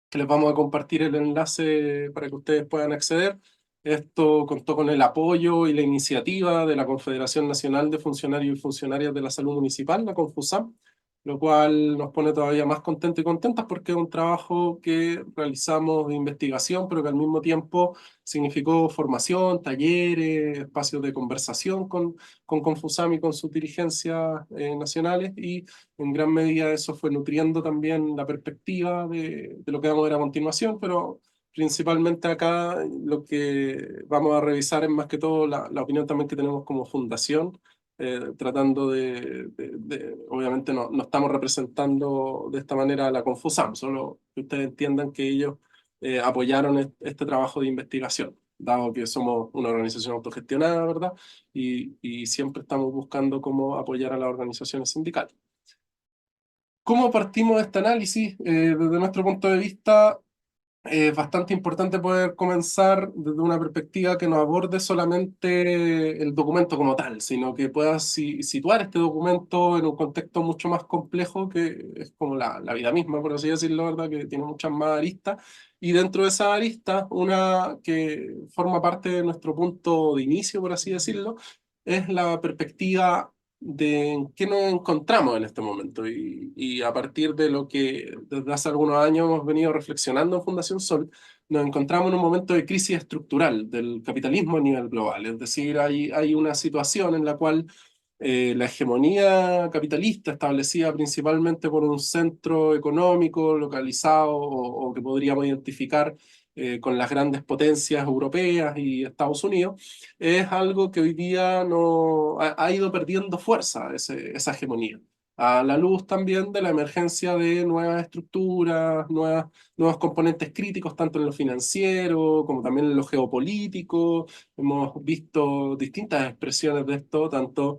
que les vamos a compartir el enlace para que ustedes puedan acceder. Esto contó con el apoyo y la iniciativa de la Confederación Nacional de Funcionarios y Funcionarias de la Salud Municipal, la Confusam, lo cual nos pone todavía más contentos y contentas porque es un trabajo que realizamos de investigación, pero que al mismo tiempo significó formación, talleres, espacios de conversación con Confusam y con sus dirigencias nacionales, y en gran medida eso fue nutriendo también la perspectiva de lo que vamos a ver a continuación, pero principalmente acá lo que vamos a revisar es más que todo la opinión también que tenemos como fundación, tratando obviamente no estamos representando de esta manera a la Confusam, solo que ustedes entiendan que ellos apoyaron este trabajo de investigación, dado que somos una organización autogestionada, ¿verdad? Y siempre estamos buscando cómo apoyar a las organizaciones sindicales. ¿Cómo partimos de este análisis? Desde nuestro punto de vista, es bastante importante poder comenzar desde una perspectiva que no aborde solamente el documento como tal, sino que pueda situar este documento en un contexto mucho más complejo, que es como la vida misma, por así decirlo, ¿verdad? Que tiene muchas más aristas. Y dentro de esa arista, una que forma parte de nuestro punto de inicio, por así decirlo, es la perspectiva de en qué nos encontramos en este momento, y a partir de lo que desde hace algunos años hemos venido reflexionando en Fundación Sol, nos encontramos en un momento de crisis estructural del capitalismo a nivel global. Es decir, hay una situación en la cual la hegemonía capitalista, establecida principalmente por un centro económico localizado o que podríamos identificar con las grandes potencias europeas y Estados Unidos, es algo que hoy día no, ha ido perdiendo fuerza, esa hegemonía, a la luz también de la emergencia de nuevas estructuras, nuevos componentes críticos, tanto en lo financiero como también en lo geopolítico. Hemos visto distintas expresiones de esto, tanto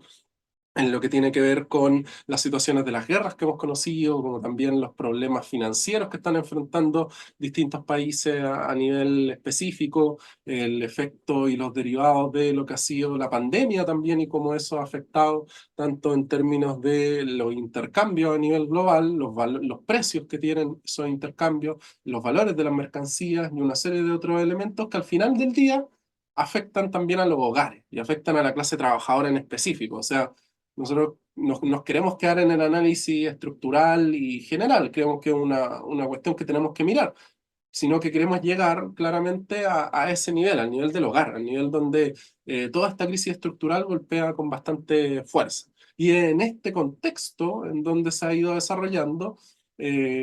en lo que tiene que ver con las situaciones de las guerras que hemos conocido, como también los problemas financieros que están enfrentando distintos países a nivel específico, el efecto y los derivados de lo que ha sido la pandemia también, y cómo eso ha afectado tanto en términos de los intercambios a nivel global, los precios que tienen esos intercambios, los valores de las mercancías y una serie de otros elementos que al final del día afectan también a los hogares y afectan a la clase trabajadora en específico. O sea, nosotros nos queremos quedar en el análisis estructural y general, creemos que es una cuestión que tenemos que mirar, sino que queremos llegar claramente a ese nivel, al nivel del hogar, al nivel donde toda esta crisis estructural golpea con bastante fuerza. Y en este contexto, en donde se ha ido desarrollando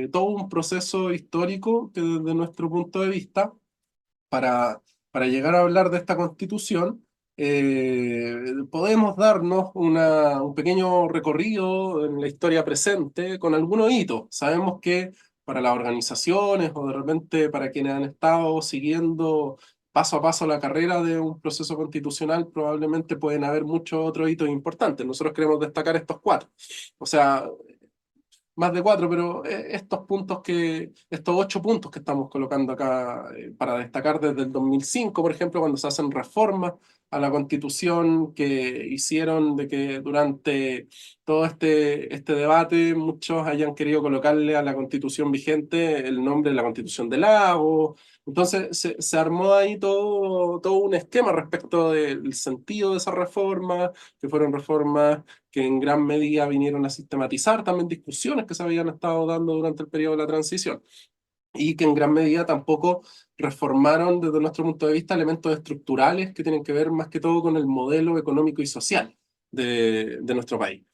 todo un proceso histórico que desde nuestro punto de vista, para, para llegar a hablar de esta constitución, podemos darnos un pequeño recorrido en la historia presente con algunos hitos. Sabemos que para las organizaciones o de repente para quienes han estado siguiendo paso a paso la carrera de un proceso constitucional, probablemente pueden haber muchos otros hitos importantes. Nosotros queremos destacar estos cuatro. O sea, más de cuatro, pero estos 8 puntos que estamos colocando acá para destacar desde el 2005, por ejemplo, cuando se hacen reformas a la Constitución que hicieron de que durante todo este debate muchos hayan querido colocarle a la Constitución vigente el nombre de la Constitución de Lagos. Entonces se armó ahí todo un esquema respecto del sentido de esas reformas, que fueron reformas que en gran medida vinieron a sistematizar también discusiones que se habían estado dando durante el periodo de la transición. y que en gran medida tampoco reformaron desde nuestro punto de vista elementos estructurales que tienen que ver más que todo con el modelo económico y social de nuestro país.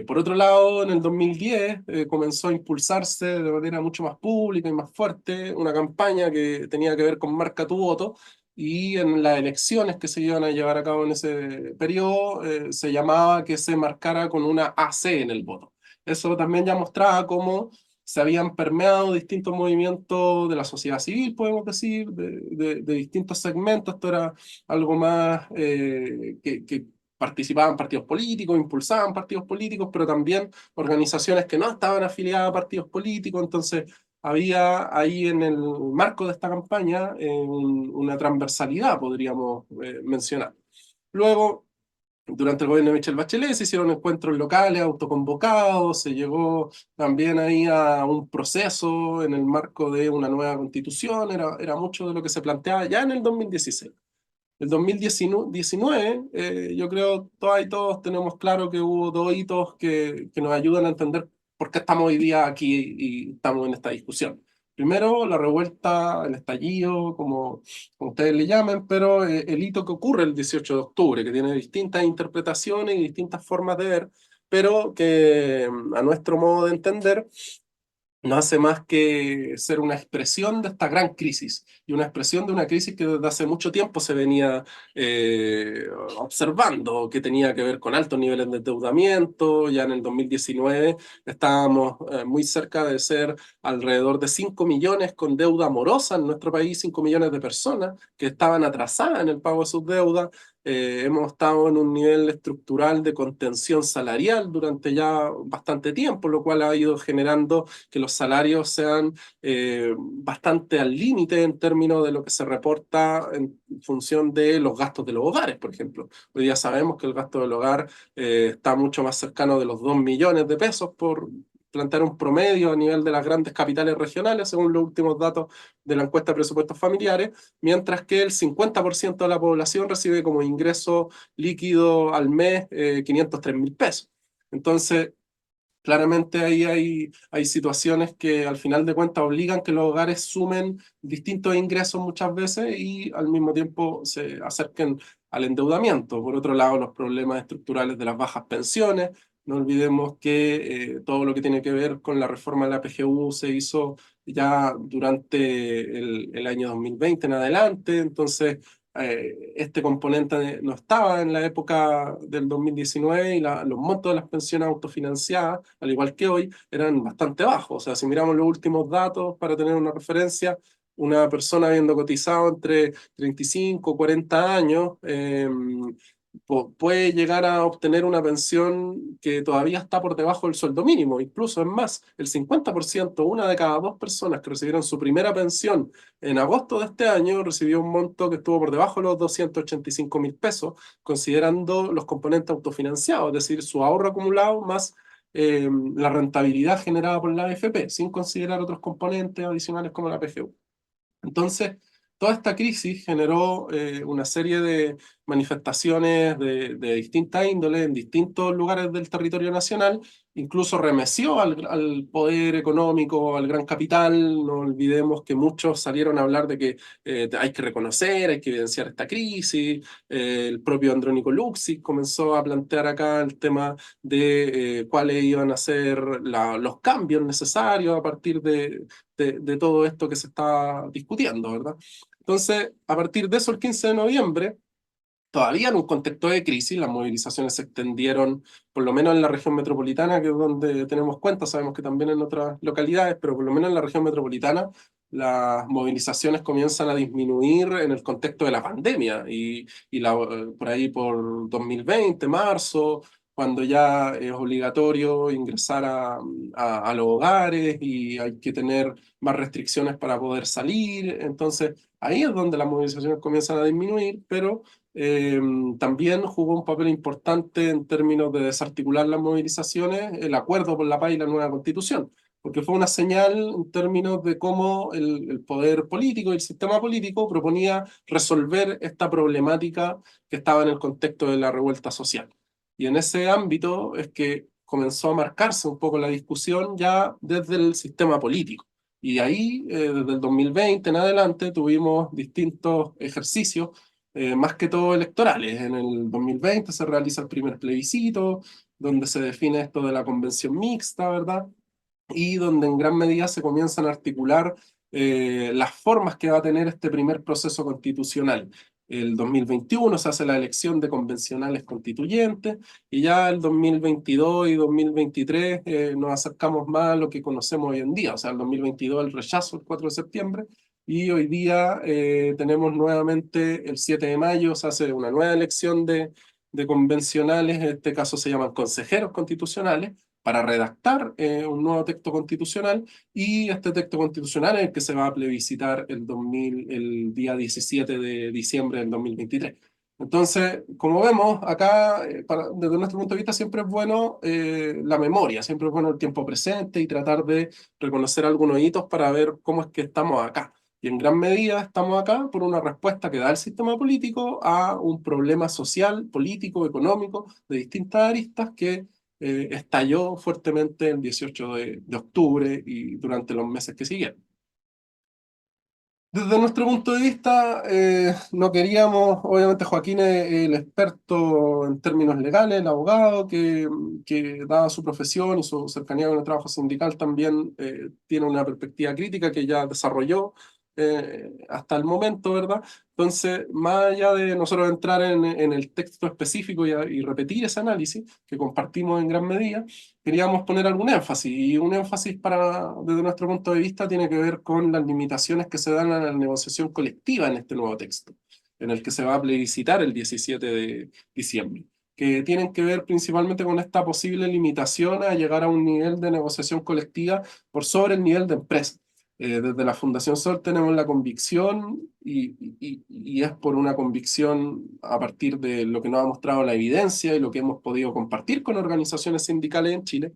Por otro lado, en el 2010 comenzó a impulsarse de manera mucho más pública y más fuerte una campaña que tenía que ver con Marca tu voto, y en las elecciones que se iban a llevar a cabo en ese periodo se llamaba que se marcara con una AC en el voto. Eso también ya mostraba cómo se habían permeado distintos movimientos de la sociedad civil, podemos decir, de distintos segmentos. Esto era algo más que participaban partidos políticos, impulsaban partidos políticos, pero también organizaciones que no estaban afiliadas a partidos políticos. Entonces había ahí en el marco de esta campaña una transversalidad, podríamos mencionar. Luego, durante el gobierno de Michelle Bachelet se hicieron encuentros locales, autoconvocados, se llegó también ahí a un proceso en el marco de una nueva constitución. Era mucho de lo que se planteaba ya en el 2016. El 2019, yo creo todas y todos tenemos claro que hubo dos hitos que nos ayudan a entender por qué estamos hoy día aquí y estamos en esta discusión. Primero, la revuelta, el estallido, como ustedes le llamen, pero el hito que ocurre el 18 de octubre, que tiene distintas interpretaciones y distintas formas de ver, pero que a nuestro modo de entender no hace más que ser una expresión de esta gran crisis, y una expresión de una crisis que desde hace mucho tiempo se venía observando, que tenía que ver con altos niveles de endeudamiento. Ya en el 2019 estábamos muy cerca de ser alrededor de 5 millones con deuda morosa en nuestro país, 5 millones de personas que estaban atrasadas en el pago de sus deudas. Hemos estado en un nivel estructural de contención salarial durante ya bastante tiempo, lo cual ha ido generando que los salarios sean bastante al límite en términos de lo que se reporta en función de los gastos de los hogares, por ejemplo. Hoy día sabemos que el gasto del hogar está mucho más cercano de los 2 millones de pesos, por plantear un promedio a nivel de las grandes capitales regionales, según los últimos datos de la encuesta de presupuestos familiares, mientras que el 50% de la población recibe como ingreso líquido al mes 503.000 pesos. Entonces, claramente ahí hay situaciones que al final de cuentas obligan que los hogares sumen distintos ingresos muchas veces y al mismo tiempo se acerquen al endeudamiento. Por otro lado, los problemas estructurales de las bajas pensiones. No olvidemos que todo lo que tiene que ver con la reforma de la PGU se hizo ya durante el año 2020 en adelante. Entonces, este componente no estaba en la época del 2019, y los montos de las pensiones autofinanciadas, al igual que hoy, eran bastante bajos. O sea, si miramos los últimos datos para tener una referencia, una persona habiendo cotizado entre 35 o 40 años puede llegar a obtener una pensión que todavía está por debajo del sueldo mínimo. Incluso es más, el 50%, una de cada dos personas que recibieron su primera pensión en agosto de este año, recibió un monto que estuvo por debajo de los 285.000 pesos, considerando los componentes autofinanciados, es decir, su ahorro acumulado más la rentabilidad generada por la AFP, sin considerar otros componentes adicionales como la PGU. Entonces, toda esta crisis generó una serie de manifestaciones de distintas índoles en distintos lugares del territorio nacional. Incluso remeció al poder económico, al gran capital. No olvidemos que muchos salieron a hablar de que hay que reconocer, hay que evidenciar esta crisis. El propio Andrónico Luxig comenzó a plantear acá el tema de cuáles iban a ser los cambios necesarios a partir de todo esto que se está discutiendo, ¿verdad? Entonces, a partir de eso, el 15 de noviembre, todavía en un contexto de crisis, las movilizaciones se extendieron, por lo menos en la región metropolitana, que es donde tenemos cuenta. Sabemos que también en otras localidades, pero por lo menos en la región metropolitana, las movilizaciones comienzan a disminuir en el contexto de la pandemia, por ahí por 2020, marzo, cuando ya es obligatorio ingresar a los hogares y hay que tener más restricciones para poder salir. Entonces, ahí es donde las movilizaciones comienzan a disminuir, pero también jugó un papel importante en términos de desarticular las movilizaciones el acuerdo por la paz y la nueva constitución, porque fue una señal en términos de cómo el poder político y el sistema político proponía resolver esta problemática que estaba en el contexto de la revuelta social. Y en ese ámbito es que comenzó a marcarse un poco la discusión ya desde el sistema político. Y ahí, desde el 2020 en adelante, tuvimos distintos ejercicios, más que todo electorales. En el 2020 se realiza el primer plebiscito, donde se define esto de la convención mixta, ¿verdad? Y donde en gran medida se comienzan a articular las formas que va a tener este primer proceso constitucional. El 2021 se hace la elección de convencionales constituyentes y ya el 2022 y 2023 nos acercamos más a lo que conocemos hoy en día. O sea, el 2022 el rechazo el 4 de septiembre y hoy día tenemos nuevamente el 7 de mayo, se hace una nueva elección de convencionales, en este caso se llaman consejeros constitucionales, para redactar un nuevo texto constitucional, y este texto constitucional es el que se va a plebiscitar el día 17 de diciembre del 2023. Entonces, como vemos, acá, desde nuestro punto de vista, siempre es bueno la memoria, siempre es bueno el tiempo presente y tratar de reconocer algunos hitos para ver cómo es que estamos acá. Y en gran medida estamos acá por una respuesta que da el sistema político a un problema social, político, económico, de distintas aristas que estalló fuertemente el 18 de octubre y durante los meses que siguieron. Desde nuestro punto de vista, no queríamos, obviamente Joaquín es el experto en términos legales, el abogado que dada su profesión y su cercanía con el trabajo sindical también tiene una perspectiva crítica que ya desarrolló hasta el momento, ¿verdad? Entonces, más allá de nosotros entrar en el texto específico y repetir ese análisis que compartimos en gran medida, queríamos poner algún énfasis, y un énfasis desde nuestro punto de vista tiene que ver con las limitaciones que se dan a la negociación colectiva en este nuevo texto, en el que se va a plebiscitar el 17 de diciembre, que tienen que ver principalmente con esta posible limitación a llegar a un nivel de negociación colectiva por sobre el nivel de empresa. Desde la Fundación Sol tenemos la convicción, y es por una convicción a partir de lo que nos ha mostrado la evidencia y lo que hemos podido compartir con organizaciones sindicales en Chile,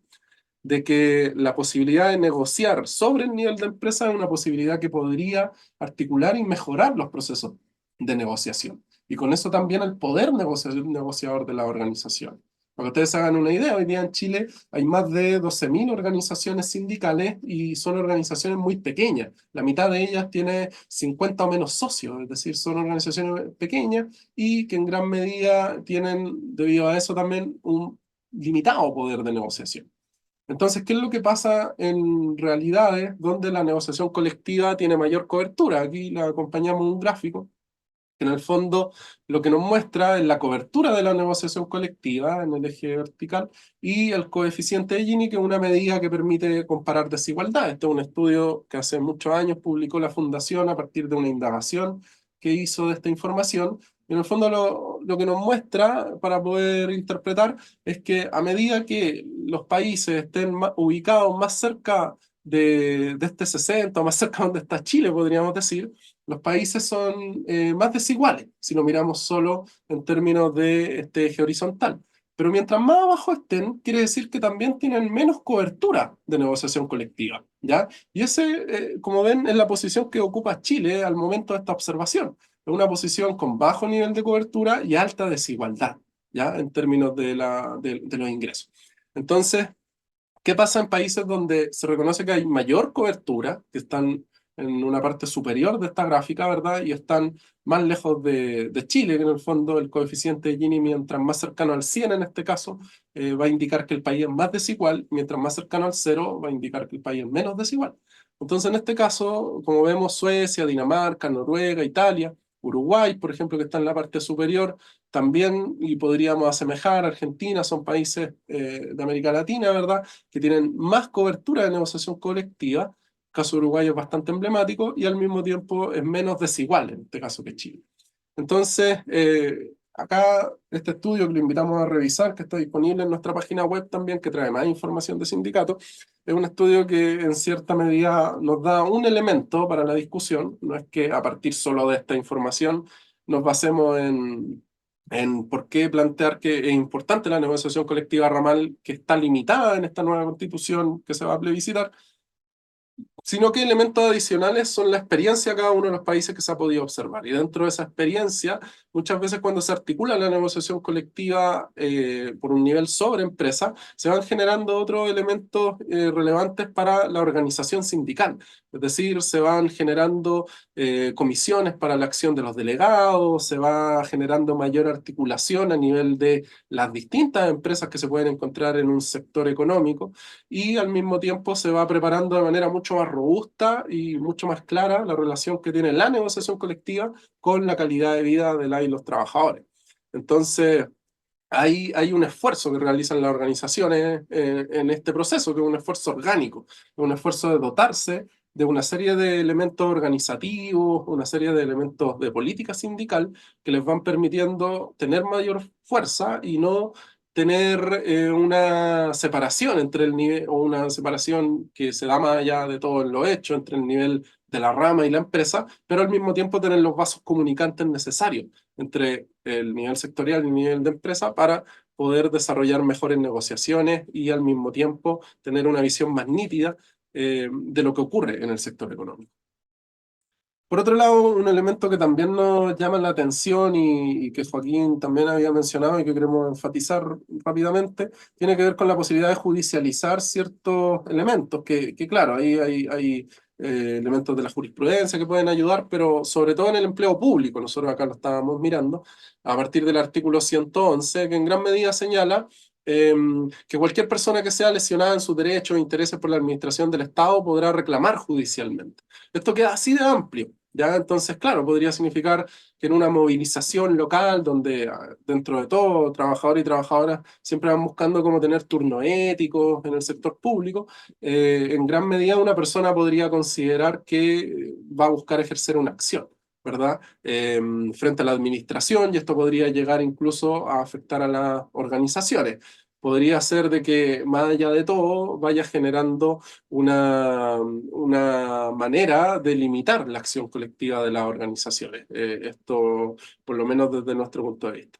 de que la posibilidad de negociar sobre el nivel de empresa es una posibilidad que podría articular y mejorar los procesos de negociación. Y con eso también el poder negociador de la organización. Para que ustedes se hagan una idea, hoy día en Chile hay más de 12.000 organizaciones sindicales y son organizaciones muy pequeñas. La mitad de ellas tiene 50 o menos socios, es decir, son organizaciones pequeñas y que en gran medida tienen, debido a eso también, un limitado poder de negociación. Entonces, ¿qué es lo que pasa en realidades donde la negociación colectiva tiene mayor cobertura? Aquí le acompañamos un gráfico que en el fondo lo que nos muestra es la cobertura de la negociación colectiva en el eje vertical y el coeficiente de Gini, que es una medida que permite comparar desigualdades. Este es un estudio que hace muchos años publicó la Fundación a partir de una indagación que hizo de esta información. En el fondo lo que nos muestra para poder interpretar es que a medida que los países estén ubicados más cerca de este 60, o más cerca donde está Chile, podríamos decir, los países son más desiguales, si lo miramos solo en términos de este eje horizontal. Pero mientras más abajo estén, quiere decir que también tienen menos cobertura de negociación colectiva, ¿ya? Y como ven, es la posición que ocupa Chile al momento de esta observación. Es una posición con bajo nivel de cobertura y alta desigualdad, ¿ya? En términos de los ingresos. Entonces, ¿qué pasa en países donde se reconoce que hay mayor cobertura, que están en una parte superior de esta gráfica, ¿verdad? Y están más lejos de Chile, que en el fondo el coeficiente de Gini, mientras más cercano al 100 en este caso, va a indicar que el país es más desigual, mientras más cercano al 0 va a indicar que el país es menos desigual. Entonces, en este caso, como vemos, Suecia, Dinamarca, Noruega, Italia, Uruguay, por ejemplo, que está en la parte superior, también, y podríamos asemejar, Argentina, son países de América Latina, ¿verdad?, que tienen más cobertura de negociación colectiva. El caso uruguayo es bastante emblemático y al mismo tiempo es menos desigual en este caso que Chile. Entonces, acá este estudio que lo invitamos a revisar, que está disponible en nuestra página web también, que trae más información de sindicatos, es un estudio que en cierta medida nos da un elemento para la discusión. No es que a partir solo de esta información nos basemos en por qué plantear que es importante la negociación colectiva ramal, que está limitada en esta nueva constitución que se va a plebiscitar, sino que elementos adicionales son la experiencia de cada uno de los países que se ha podido observar. Y dentro de esa experiencia, muchas veces cuando se articula la negociación colectiva por un nivel sobre empresa, se van generando otros elementos relevantes para la organización sindical. Es decir, se van generando comisiones para la acción de los delegados, se va generando mayor articulación a nivel de las distintas empresas que se pueden encontrar en un sector económico, y al mismo tiempo se va preparando de manera mucho más robusta y mucho más clara la relación que tiene la negociación colectiva con la calidad de vida de las y los trabajadores. Entonces, hay un esfuerzo que realizan las organizaciones en este proceso, que es un esfuerzo orgánico, un esfuerzo de dotarse de una serie de elementos organizativos, una serie de elementos de política sindical que les van permitiendo tener mayor fuerza y no tener una separación entre el nivel, o una separación que se da más allá de todo en lo hecho, entre el nivel de la rama y la empresa, pero al mismo tiempo tener los vasos comunicantes necesarios entre el nivel sectorial y el nivel de empresa para poder desarrollar mejores negociaciones y al mismo tiempo tener una visión más nítida de lo que ocurre en el sector económico. Por otro lado, un elemento que también nos llama la atención y que Joaquín también había mencionado y que queremos enfatizar rápidamente, tiene que ver con la posibilidad de judicializar ciertos elementos, que claro, ahí hay elementos de la jurisprudencia que pueden ayudar, pero sobre todo en el empleo público. Nosotros acá lo estábamos mirando, a partir del artículo 111, que en gran medida señala que cualquier persona que sea lesionada en sus derechos e intereses por la administración del Estado podrá reclamar judicialmente. Esto queda así de amplio. ¿Ya? Entonces, claro, podría significar que en una movilización local, donde dentro de todo, trabajadores y trabajadoras siempre van buscando cómo tener turno ético en el sector público, en gran medida una persona podría considerar que va a buscar ejercer una acción, ¿verdad? Frente a la administración, y esto podría llegar incluso a afectar a las organizaciones. Podría ser de que, más allá de todo, vaya generando una manera de limitar la acción colectiva de las organizaciones. Esto, por lo menos desde nuestro punto de vista.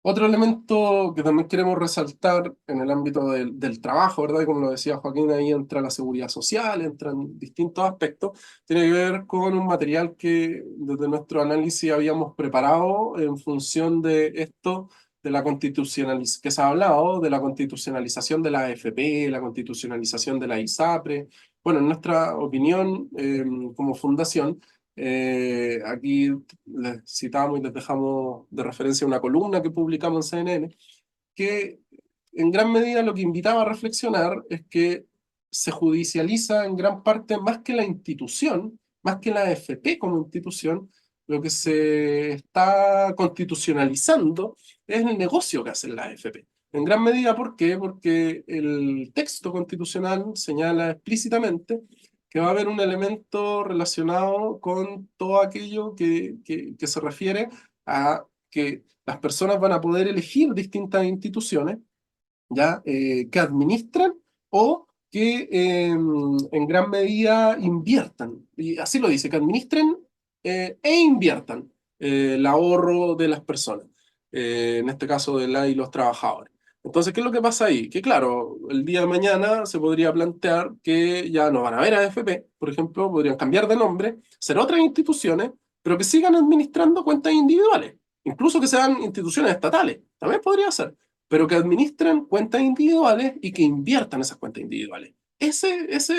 Otro elemento que también queremos resaltar en el ámbito del trabajo, ¿verdad? Y como lo decía Joaquín, ahí entra la seguridad social, entran distintos aspectos, tiene que ver con un material que desde nuestro análisis habíamos preparado en función de esto, de la constitucionalización, que se ha hablado, de la constitucionalización de la AFP, la constitucionalización de la ISAPRE. Bueno, en nuestra opinión, como fundación, aquí les citamos y les dejamos de referencia una columna que publicamos en CNN, que en gran medida lo que invitaba a reflexionar es que se judicializa en gran parte más que la institución, más que la AFP como institución, lo que se está constitucionalizando es el negocio que hacen las AFP. En gran medida, ¿por qué? Porque el texto constitucional señala explícitamente que va a haber un elemento relacionado con todo aquello que se refiere a que las personas van a poder elegir distintas instituciones, ¿ya? Que administran o que en gran medida inviertan. Y así lo dice, que administren e inviertan el ahorro de las personas, en este caso de la y los trabajadores. Entonces, ¿qué es lo que pasa ahí? Que claro, el día de mañana se podría plantear que ya no van a haber AFP, por ejemplo, podrían cambiar de nombre, ser otras instituciones, pero que sigan administrando cuentas individuales, incluso que sean instituciones estatales, también podría ser, pero que administren cuentas individuales y que inviertan esas cuentas individuales. Ese es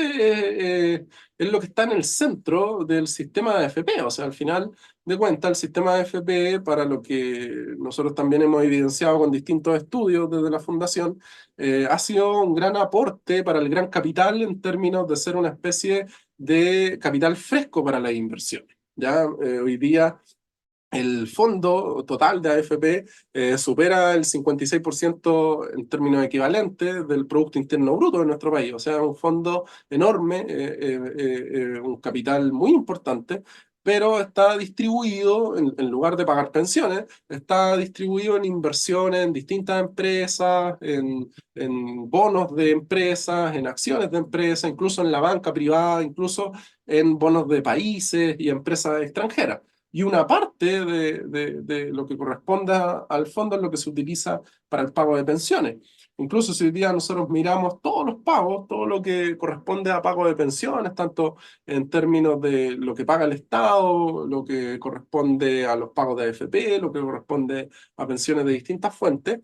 lo que está en el centro del sistema de AFP. O sea, al final de cuentas, el sistema de AFP, para lo que nosotros también hemos evidenciado con distintos estudios desde la Fundación, ha sido un gran aporte para el gran capital en términos de ser una especie de capital fresco para las inversiones. ¿Ya? Hoy día el fondo total de AFP supera el 56% en términos equivalentes del Producto Interno Bruto de nuestro país. O sea, un fondo enorme, un capital muy importante, pero está distribuido, en lugar de pagar pensiones, está distribuido en inversiones en distintas empresas, en bonos de empresas, en acciones de empresas, incluso en la banca privada, incluso en bonos de países y empresas extranjeras. y una parte de lo que corresponde al fondo es lo que se utiliza para el pago de pensiones. Incluso si hoy día nosotros miramos todos los pagos, todo lo que corresponde a pago de pensiones, tanto en términos de lo que paga el Estado, lo que corresponde a los pagos de AFP, lo que corresponde a pensiones de distintas fuentes,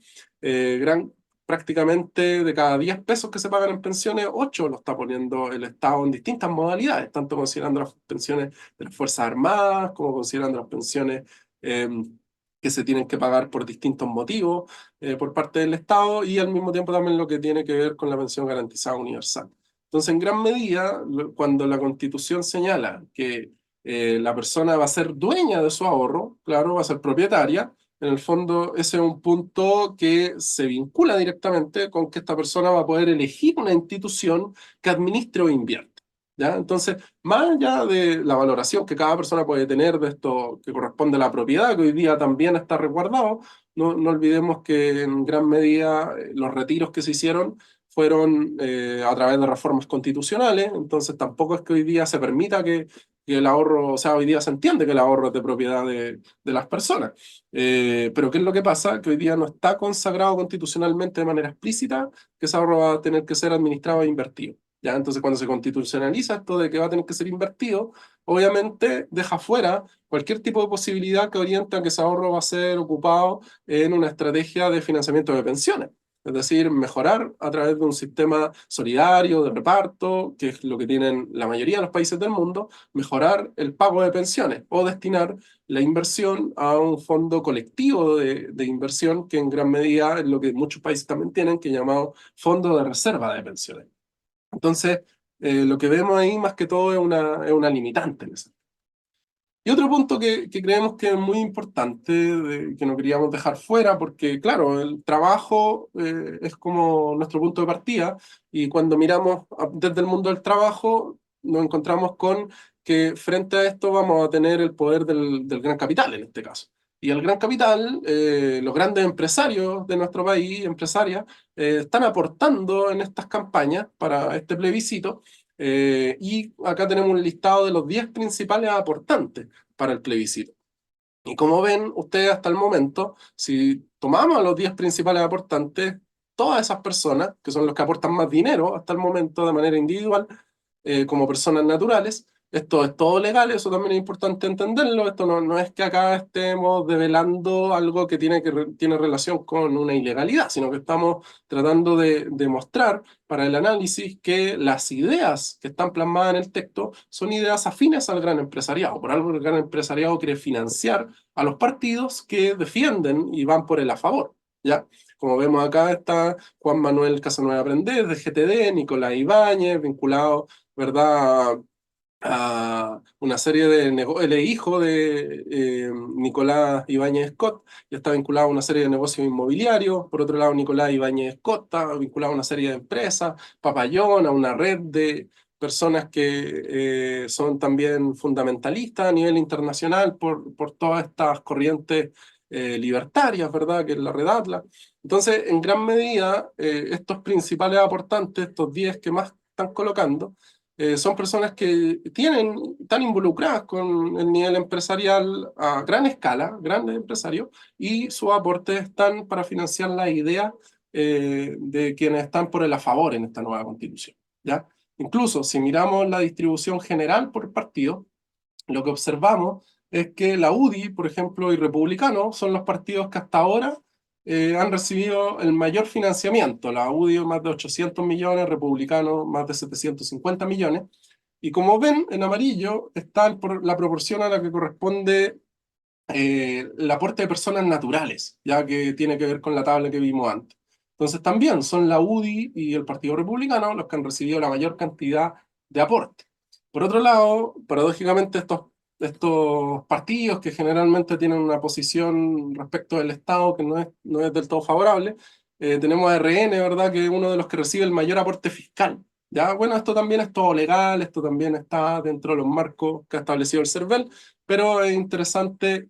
prácticamente de cada 10 pesos que se pagan en pensiones, 8 lo está poniendo el Estado en distintas modalidades, tanto considerando las pensiones de las Fuerzas Armadas, como considerando las pensiones que se tienen que pagar por distintos motivos por parte del Estado, y al mismo tiempo también lo que tiene que ver con la pensión garantizada universal. Entonces, en gran medida, cuando la Constitución señala que la persona va a ser dueña de su ahorro, claro, va a ser propietaria, en el fondo ese es un punto que se vincula directamente con que esta persona va a poder elegir una institución que administre o invierta. ¿Ya? Entonces, más allá de la valoración que cada persona puede tener de esto que corresponde a la propiedad, que hoy día también está resguardado, no olvidemos que en gran medida los retiros que se hicieron fueron a través de reformas constitucionales, entonces tampoco es que hoy día se permita que el ahorro, o sea, hoy día se entiende que el ahorro es de propiedad de las personas. Pero ¿qué es lo que pasa? Que hoy día no está consagrado constitucionalmente de manera explícita que ese ahorro va a tener que ser administrado e invertido. ¿Ya? Entonces, cuando se constitucionaliza esto de que va a tener que ser invertido, obviamente deja fuera cualquier tipo de posibilidad que oriente a que ese ahorro va a ser ocupado en una estrategia de financiamiento de pensiones. Es decir, mejorar a través de un sistema solidario, de reparto, que es lo que tienen la mayoría de los países del mundo, mejorar el pago de pensiones o destinar la inversión a un fondo colectivo de inversión, que en gran medida es lo que muchos países también tienen, que es llamado Fondo de Reserva de Pensiones. Entonces, lo que vemos ahí más que todo es una limitante en eso. Y otro punto que creemos que es muy importante, que no queríamos dejar fuera, porque claro, el trabajo es como nuestro punto de partida, y cuando miramos desde el mundo del trabajo, nos encontramos con que frente a esto vamos a tener el poder del gran capital en este caso. Y el gran capital, los grandes empresarios de nuestro país, empresarias, están aportando en estas campañas para este plebiscito, y acá tenemos un listado de los 10 principales aportantes para el plebiscito. Y como ven ustedes hasta el momento, si tomamos a los 10 principales aportantes, todas esas personas, que son los que aportan más dinero hasta el momento de manera individual, como personas naturales, esto es todo legal, eso también es importante entenderlo, esto no es que acá estemos develando algo que tiene relación con una ilegalidad, sino que estamos tratando de demostrar para el análisis que las ideas que están plasmadas en el texto son ideas afines al gran empresariado. Por algo el gran empresariado quiere financiar a los partidos que defienden y van por el a favor, ¿ya? Como vemos acá está Juan Manuel Casanueva Prendés, de GTD, Nicolás Ibáñez, vinculado, ¿verdad?, a una serie de negocios. Él es hijo de Nicolás Ibáñez Scott y está vinculado a una serie de negocios inmobiliarios. Por otro lado, Nicolás Ibáñez Scott está vinculado a una serie de empresas, Papayón, a una red de personas que son también fundamentalistas a nivel internacional por todas estas corrientes libertarias, ¿verdad?, que es la Red Atlas. Entonces, en gran medida, estos principales aportantes, estos 10 que más están colocando, son personas que están involucradas con el nivel empresarial a gran escala, grandes empresarios, y sus aportes están para financiar la idea de quienes están por el a favor en esta nueva constitución, ¿ya? Incluso si miramos la distribución general por partido, lo que observamos es que la UDI, por ejemplo, y Republicano son los partidos que hasta ahora han recibido el mayor financiamiento. La UDI más de 800 millones, Republicano más de 750 millones. Y como ven, en amarillo está la proporción a la que corresponde el aporte de personas naturales, ya que tiene que ver con la tabla que vimos antes. Entonces también son la UDI y el Partido Republicano los que han recibido la mayor cantidad de aporte. Por otro lado, paradójicamente estos partidos que generalmente tienen una posición respecto del Estado que no es del todo favorable, tenemos a RN, ¿verdad?, que es uno de los que recibe el mayor aporte fiscal. Ya, bueno, esto también es todo legal, esto también está dentro de los marcos que ha establecido el CERVEL, pero es interesante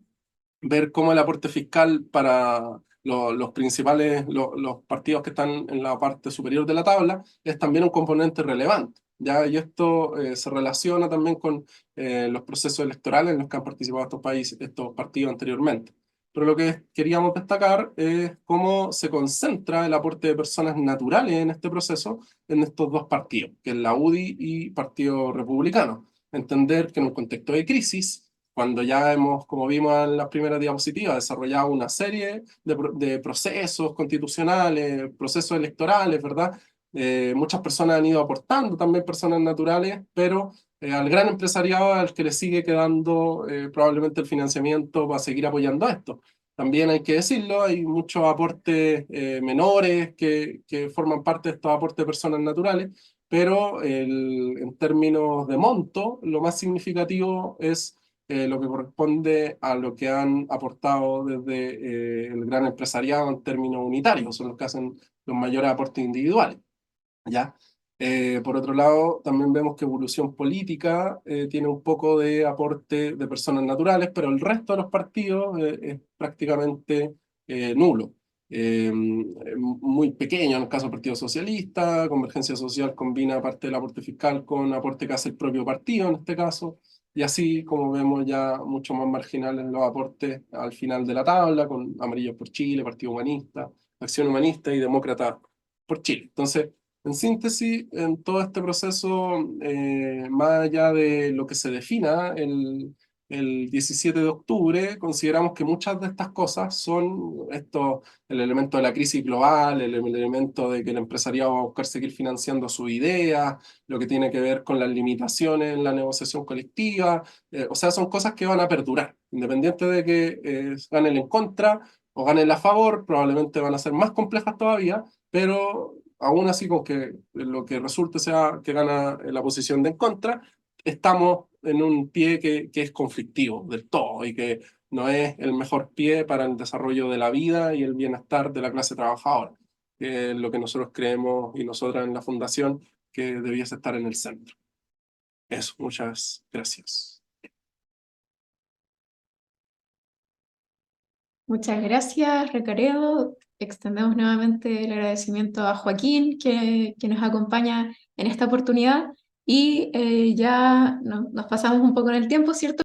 ver cómo el aporte fiscal para los principales, los partidos que están en la parte superior de la tabla, es también un componente relevante. ¿ya? Y esto se relaciona también con los procesos electorales en los que han participado estos partidos anteriormente. Pero lo que queríamos destacar es cómo se concentra el aporte de personas naturales en este proceso en estos dos partidos, que es la UDI y Partido Republicano. Entender que en un contexto de crisis, cuando ya hemos, como vimos en las primeras diapositivas, desarrollado una serie de procesos constitucionales, procesos electorales, ¿verdad? Muchas personas han ido aportando, también personas naturales, pero al gran empresariado al que le sigue quedando probablemente el financiamiento va a seguir apoyando esto. También hay que decirlo, hay muchos aportes menores que forman parte de estos aportes de personas naturales, pero en términos de monto, lo más significativo es lo que corresponde a lo que han aportado desde el gran empresariado en términos unitarios, son los que hacen los mayores aportes individuales. ¿Ya? Por otro lado, también vemos que evolución política tiene un poco de aporte de personas naturales, pero el resto de los partidos es prácticamente nulo. Muy pequeño en el caso del Partido Socialista, Convergencia Social combina parte del aporte fiscal con aporte que hace el propio partido en este caso, y así como vemos ya mucho más marginales los aportes al final de la tabla, con Amarillos por Chile, Partido Humanista, Acción Humanista y Demócrata por Chile. Entonces, en síntesis, en todo este proceso, más allá de lo que se defina el 17 de octubre, consideramos que muchas de estas cosas son el elemento de la crisis global, el elemento de que el empresariado va a buscar seguir financiando sus ideas, lo que tiene que ver con las limitaciones en la negociación colectiva, o sea, son cosas que van a perdurar, independiente de que ganen en contra o ganen a favor, probablemente van a ser más complejas todavía, pero aún así con que lo que resulte sea que gana la posición de en contra, estamos en un pie que es conflictivo del todo y que no es el mejor pie para el desarrollo de la vida y el bienestar de la clase trabajadora, que es lo que nosotros creemos y nosotras en la Fundación que debiese estar en el centro. Eso, muchas gracias. Muchas gracias, Recaredo. Extendemos nuevamente el agradecimiento a Joaquín, que nos acompaña en esta oportunidad, y ya nos pasamos un poco en el tiempo, ¿cierto?